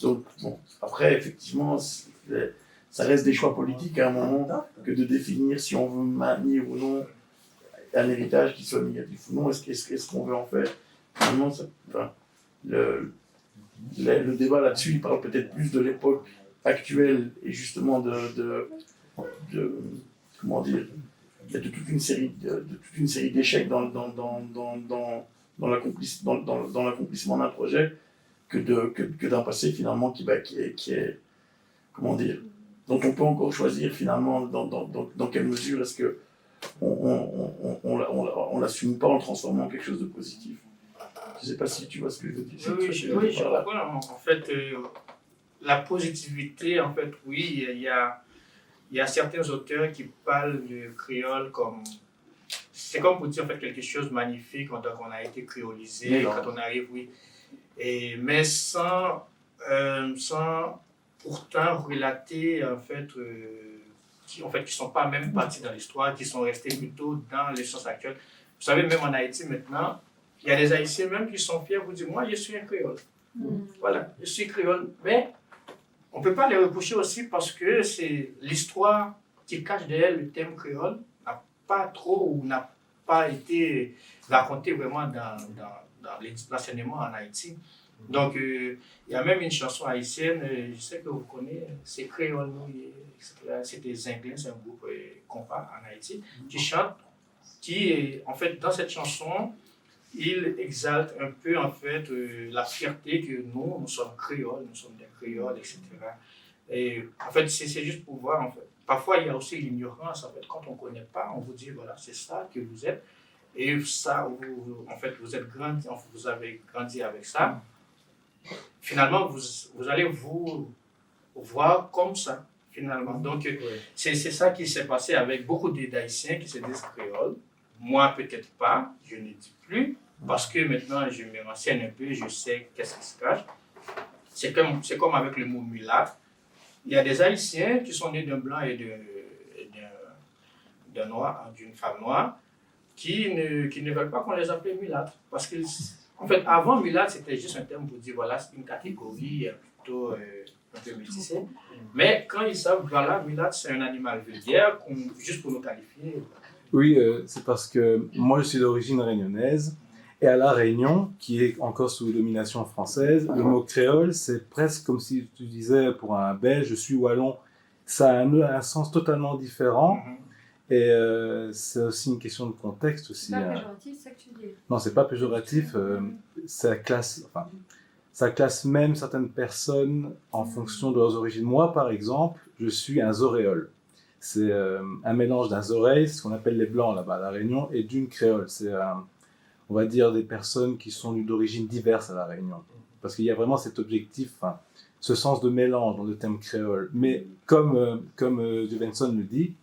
Donc, bon, après, effectivement, ça reste des choix politiques à un moment que de définir si on veut maintenir ou non un héritage qui soit négatif ou non, est-ce qu'on veut en faire. Finalement, le débat là-dessus, il parle peut-être plus de l'époque actuelle et justement comment dire, de toute une série d'échecs dans l'accomplissement d'un projet que d'un passé finalement qui est comment dire, dont on peut encore choisir finalement dans quelle mesure est-ce que on l'assume ou pas en le transformant en quelque chose de positif. Je ne sais pas si tu vois ce que je veux dire. Oui, je comprends. En fait, la positivité, en fait, oui, il y a certains auteurs qui parlent du créole comme... C'est comme pour dire en fait quelque chose de magnifique quand on a été créolisé, quand on arrive, oui. Mais sans pourtant relater en fait qui sont pas même partis dans l'histoire, qui sont restés plutôt dans les sciences actuelles. Vous savez, même en Haïti maintenant, il y a des Haïtiens même qui sont fiers, vous dire moi je suis un créole. Voilà, je suis créole. Mais on ne peut pas les reprocher aussi parce que c'est l'histoire qui cache derrière le thème créole n'a pas trop ou n'a pas été racontée vraiment dans l'enseignement en Haïti. Donc, il y a même une chanson haïtienne, je sais que vous connaissez, c'est Créole, c'est des Anglais, c'est un groupe compas en Haïti, qui chante, en fait, dans cette chanson, il exalte un peu, en fait, la fierté que nous sommes créoles, nous sommes des créoles, etc. Et, en fait, c'est juste pour voir, en fait. Parfois, il y a aussi l'ignorance, en fait, quand on ne connaît pas, on vous dit, voilà, c'est ça que vous êtes, et ça, en fait, vous avez grandi avec ça. Finalement, vous allez vous voir comme ça, finalement. Donc, c'est ça qui s'est passé avec beaucoup d'Haïtiens qui se disent créoles. Moi, peut-être pas, je ne dis plus, parce que maintenant, je me renseigne un peu, je sais qu'est-ce qui se cache. C'est comme avec le mot mulâtre. Il y a des Haïtiens qui sont nés d'un blanc et d'un noir, d'une femme noire, qui ne veulent pas qu'on les appelle mulâtres. Parce que, en fait, avant mulâtre, c'était juste un terme pour dire, voilà, c'est une catégorie plutôt un peu métissée. Mais quand ils savent, voilà, mulâtre, c'est un animal vulgaire, juste pour nous qualifier. Oui, c'est parce que moi, je suis d'origine réunionnaise. Et à La Réunion, qui est encore sous domination française, le mot créole, c'est presque comme si tu disais pour un Belge, je suis wallon. Ça a un sens totalement différent. Et c'est aussi une question de contexte aussi. C'est pas péjoratif, c'est ça que tu dis. Non, c'est pas péjoratif. Ça classe même certaines personnes en fonction de leurs origines. Moi, par exemple, je suis un zoréole. C'est un mélange d'un zoreille, ce qu'on appelle les blancs là-bas à La Réunion, et d'une créole. C'est, on va dire, des personnes qui sont d'origines diverses à La Réunion. Parce qu'il y a vraiment cet objectif, ce sens de mélange dans le thème créole. Mais comme Juvenson le dit,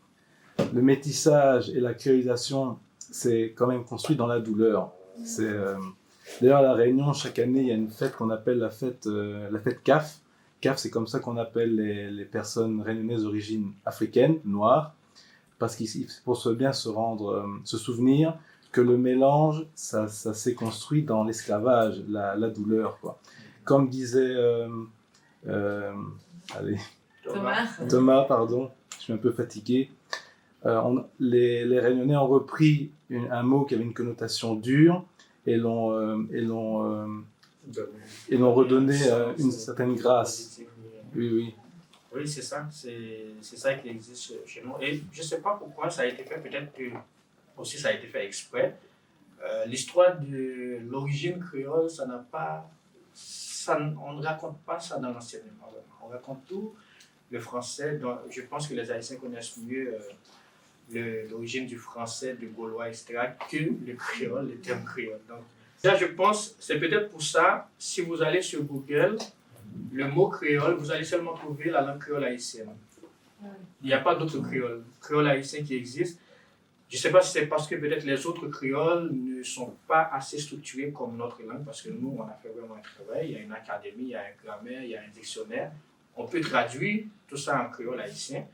le métissage et la créolisation, c'est quand même construit dans la douleur. D'ailleurs, à La Réunion, chaque année, il y a une fête qu'on appelle la fête CAF. CAF, c'est comme ça qu'on appelle les personnes réunionnaises d'origine africaine, noire, parce qu'il faut bien se souvenir que le mélange, ça s'est construit dans l'esclavage, la douleur, quoi. Comme disait Thomas, pardon, je suis un peu fatigué. Les Réunionnais ont repris un mot qui avait une connotation dure et l'ont redonné une certaine grâce. Oui. Oui, c'est ça. C'est ça qui existe chez nous. Et je ne sais pas pourquoi ça a été fait. Peut-être que aussi ça a été fait exprès. L'histoire de l'origine créole, on ne raconte pas ça dans l'enseignement. On raconte tout le français. Donc, je pense que les Haïtiens connaissent mieux l'origine du français, du gaulois, etc., que le créole, le terme créole. Donc, ça, je pense, c'est peut-être pour ça, si vous allez sur Google, le mot créole, vous allez seulement trouver la langue créole haïtienne. Il n'y a pas d'autres créoles haïtiens qui existent. Je ne sais pas si c'est parce que peut-être les autres créoles ne sont pas assez structurés comme notre langue, parce que nous, on a fait vraiment un travail. Il y a une académie, il y a un grammaire, il y a un dictionnaire. On peut traduire tout ça en créole haïtien.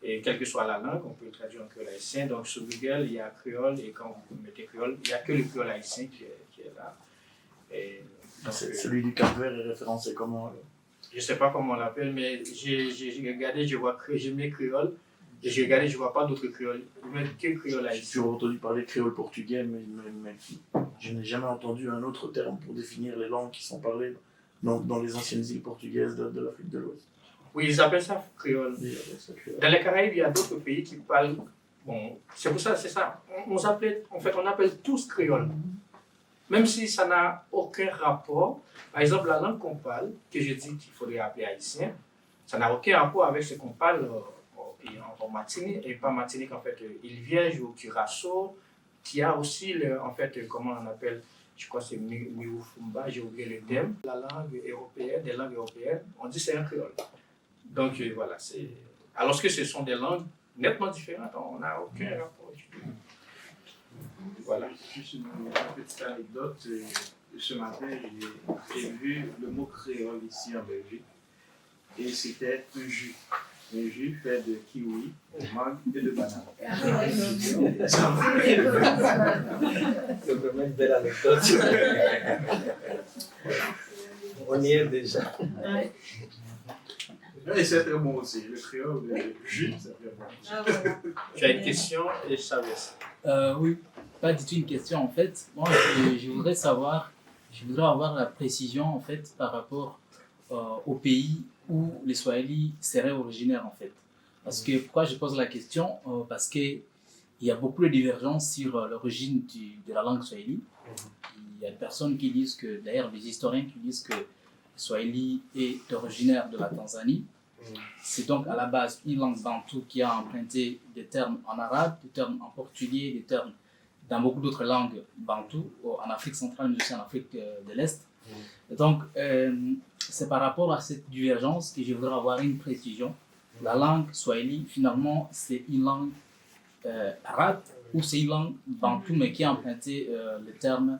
Et quelle que soit la langue, on peut le traduire en créole haïtien. Donc sur Google, il y a créole, et quand vous mettez créole, il n'y a que le créole haïtien qui est là. Et donc, celui du Cap-Vert est référencé comment alors? Je ne sais pas comment on l'appelle, mais j'ai regardé, j'ai mis créole, et j'ai regardé, je ne vois pas d'autres créoles. Je mets que créole J'ai haïtien. toujours entendu parler créole portugais, mais je n'ai jamais entendu un autre terme pour définir les langues qui sont parlées dans les anciennes îles portugaises de l'Afrique de l'Ouest. Oui, ils appellent ça créole. Dans les Caraïbes, il y a d'autres pays qui parlent. Bon, c'est pour ça, c'est ça. On appelle tous créole. Même si ça n'a aucun rapport. Par exemple, la langue qu'on parle, que je dis qu'il faudrait appeler haïtien, ça n'a aucun rapport avec ce qu'on parle en Martinique, et pas Martinique, en fait, île Vierge ou Curaçao, qui a aussi, en fait, comment on appelle, je crois que c'est Miufumba, j'ai oublié le terme. La langue européenne, des langues européennes, on dit c'est un créole. Donc voilà, alors que ce sont des langues nettement différentes, on n'a aucun rapport. Voilà. Juste une petite anecdote. Ce matin, j'ai vu le mot créole ici en Belgique. Et c'était un jus. Un jus fait de kiwi, de mangue et de banane. C'est vraiment une belle anecdote. On y est déjà. Et c'est très bon aussi. Le créole, le jus, c'est très bon. Tu as une question et je savais ça. Oui, pas du tout une question en fait. Moi, je voudrais avoir la précision en fait par rapport au pays où les Swahili seraient originaires en fait. Parce que pourquoi je pose la question? Parce que il y a beaucoup de divergences sur l'origine de la langue Swahili. Il y a des personnes qui disent que, d'ailleurs des historiens qui disent que le Swahili est originaire de la Tanzanie. C'est donc à la base une langue bantoue qui a emprunté des termes en arabe, des termes en portugais, des termes dans beaucoup d'autres langues bantoues, en Afrique centrale, mais aussi en Afrique de l'Est. Donc, c'est par rapport à cette divergence que je voudrais avoir une précision. La langue Swahili, finalement, c'est une langue arabe ou c'est une langue bantoue, mais qui a emprunté le terme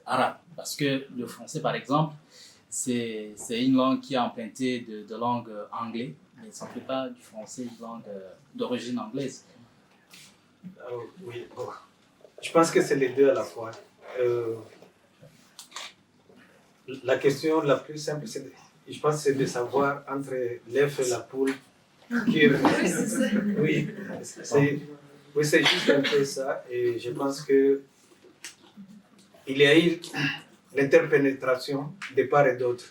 arabe. Parce que le français, par exemple, c'est une langue qui a emprunté de langue anglaise, mais ça ne fait pas du français une langue d'origine anglaise. Oui, bon. Je pense que c'est les deux à la fois. La question la plus simple, je pense, c'est de savoir entre l'œuf et la poule. Oui, c'est juste un peu ça. Et je pense que il y a eu l'interpénétration de part et d'autre.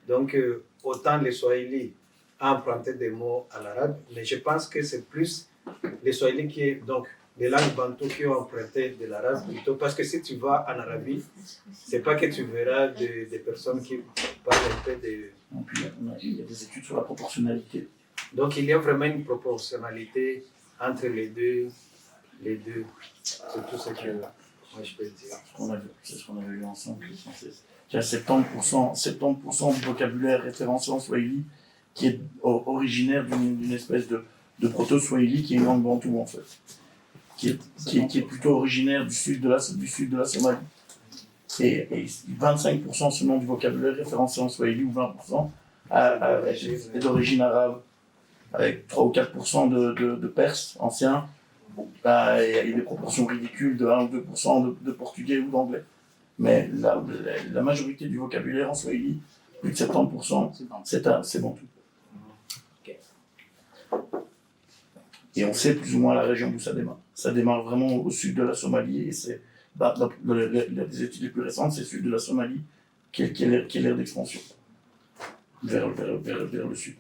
Donc, autant les Swahili ont emprunté des mots à l'arabe, mais je pense que c'est plus les Swahili qui, donc, des langues bantoues qui ont emprunté de l'arabe plutôt. Parce que si tu vas en Arabie, c'est pas que tu verras des personnes qui parlent un peu de. Il y a des études sur la proportionnalité. Donc, il y a vraiment une proportionnalité entre les deux. C'est tout ce que moi je peux dire. C'est ce qu'on avait vu ensemble. Il y a 70% du vocabulaire référencé en Swahili qui est originaire d'une espèce de proto-Swahili qui est une langue bantoue en fait. Qui est plutôt originaire du sud de la Somalie. Et 25% seulement du vocabulaire référencé en Swahili, ou 20%, est d'origine arabe, avec 3 ou 4% de Perses anciens. Il y a des proportions ridicules de 1 ou 2% de portugais ou d'anglais. Mais la majorité du vocabulaire en Swahili, plus de 70%, c'est bantou. Et on sait plus ou moins la région d'où ça démarre. Ça démarre vraiment au sud de la Somalie, et c'est les études les plus récentes, c'est le sud de la Somalie qui est l'aire d'expansion vers le sud.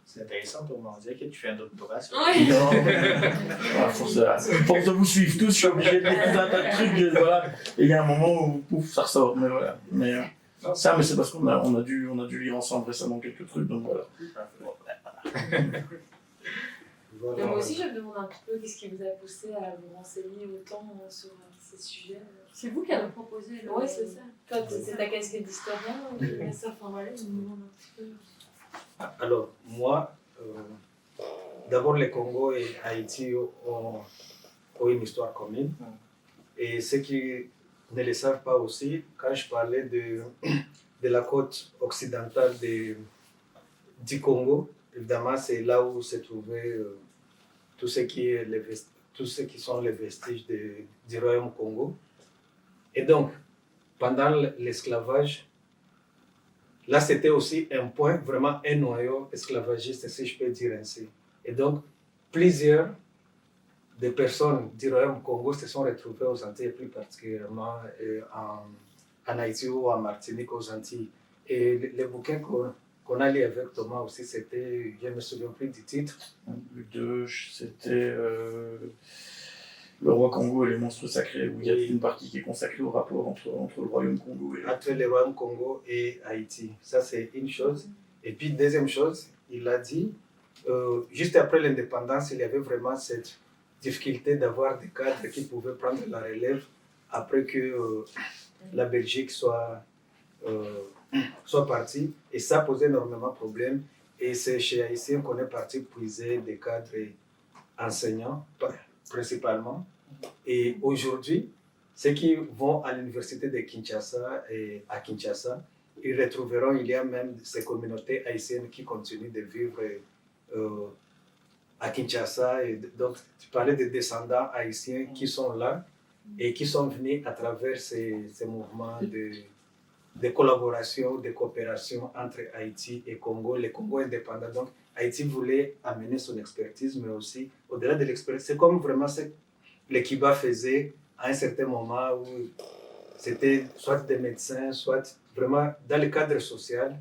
C'est intéressant pour moi, on dirait que tu fais un doctorat sur Force de vous suivre tous, je suis obligé de d'écouter un tas de trucs, voilà. Et il y a un moment où pouf, ça ressort, mais voilà. Mais c'est parce qu'on a dû lire ensemble récemment quelques trucs, donc voilà. voilà. Mais moi aussi, je me demande un petit peu qu'est-ce qui vous a poussé à vous renseigner autant sur ces sujets. C'est vous qui avez proposé le... Oui, c'est ça. Toi, c'est ta casquette d'historien, mais ça, enfin voilà, je me demande un petit peu. Alors, moi, d'abord, le Congo et Haïti ont une histoire commune. Et ceux qui ne le savent pas aussi, quand je parlais de la côte occidentale du Congo, évidemment, c'est là où se trouvaient tout ce qui sont les vestiges du royaume Congo. Et donc, pendant l'esclavage, là, c'était aussi un point, vraiment un noyau esclavagiste, si je peux dire ainsi. Et donc, plusieurs des personnes du royaume Congo se sont retrouvées aux Antilles, plus particulièrement en Haïti ou en Martinique, aux Antilles. Et le bouquin qu'on a lu avec Thomas aussi, c'était, je ne me souviens plus du titre. Le 2, c'était Le roi Congo et les monstres sacrés, où il y a une partie qui est consacrée au rapport entre le royaume Congo et... Entre le royaume Congo et Haïti. Ça, c'est une chose. Et puis, deuxième chose, il a dit, juste après l'indépendance, il y avait vraiment cette difficulté d'avoir des cadres qui pouvaient prendre la relève après que la Belgique soit partie. Et ça posait énormément de problèmes. Et c'est chez Haïtien qu'on est parti puiser des cadres enseignants, principalement. Et aujourd'hui, ceux qui vont à l'université de Kinshasa et à Kinshasa, ils retrouveront, il y a même ces communautés haïtiennes qui continuent de vivre à Kinshasa. Et donc, tu parlais des descendants haïtiens qui sont là et qui sont venus à travers ces mouvements de collaboration, de coopération entre Haïti et Congo, le Congo indépendant. Donc, Haïti voulait amener son expertise, mais aussi, au-delà de l'expertise, c'est comme vraiment ce que les Kiba faisaient à un certain moment où c'était soit des médecins, soit vraiment dans le cadre social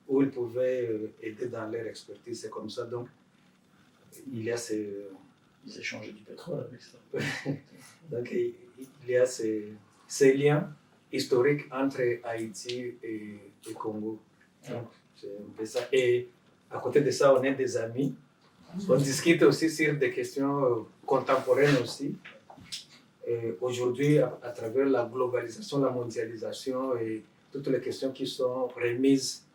où ils pouvaient aider dans leur expertise. C'est comme ça. Donc, il y a ces... Ils échangeaient du pétrole avec ça. Donc, il y a ces liens historiques entre Haïti et Congo. Donc, c'est un peu ça. Et à côté de ça, on est des amis. On discute aussi sur des questions contemporaines aussi. Aujourd'hui, à travers la globalisation, la mondialisation et toutes les questions qui sont remises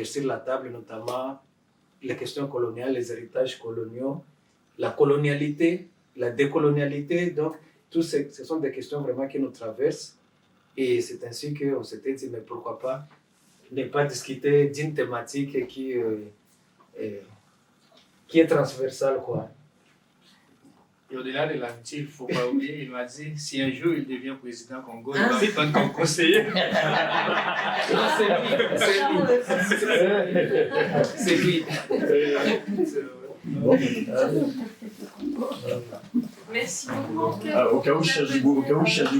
sur la table, notamment les questions coloniales, les héritages coloniaux, la colonialité, la décolonialité. Donc, ce sont des questions vraiment qui nous traversent. Et c'est ainsi qu'on s'était dit, mais pourquoi pas ne pas discuter d'une thématique qui est transversale, quoi. Et au-delà de l'amitié, il ne faut pas oublier, il m'a dit, si un jour il devient président Congo, il va me prendre comme conseiller. C'est lui. Merci beaucoup. Au cas où je cherche du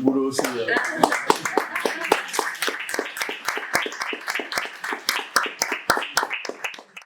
boulot aussi.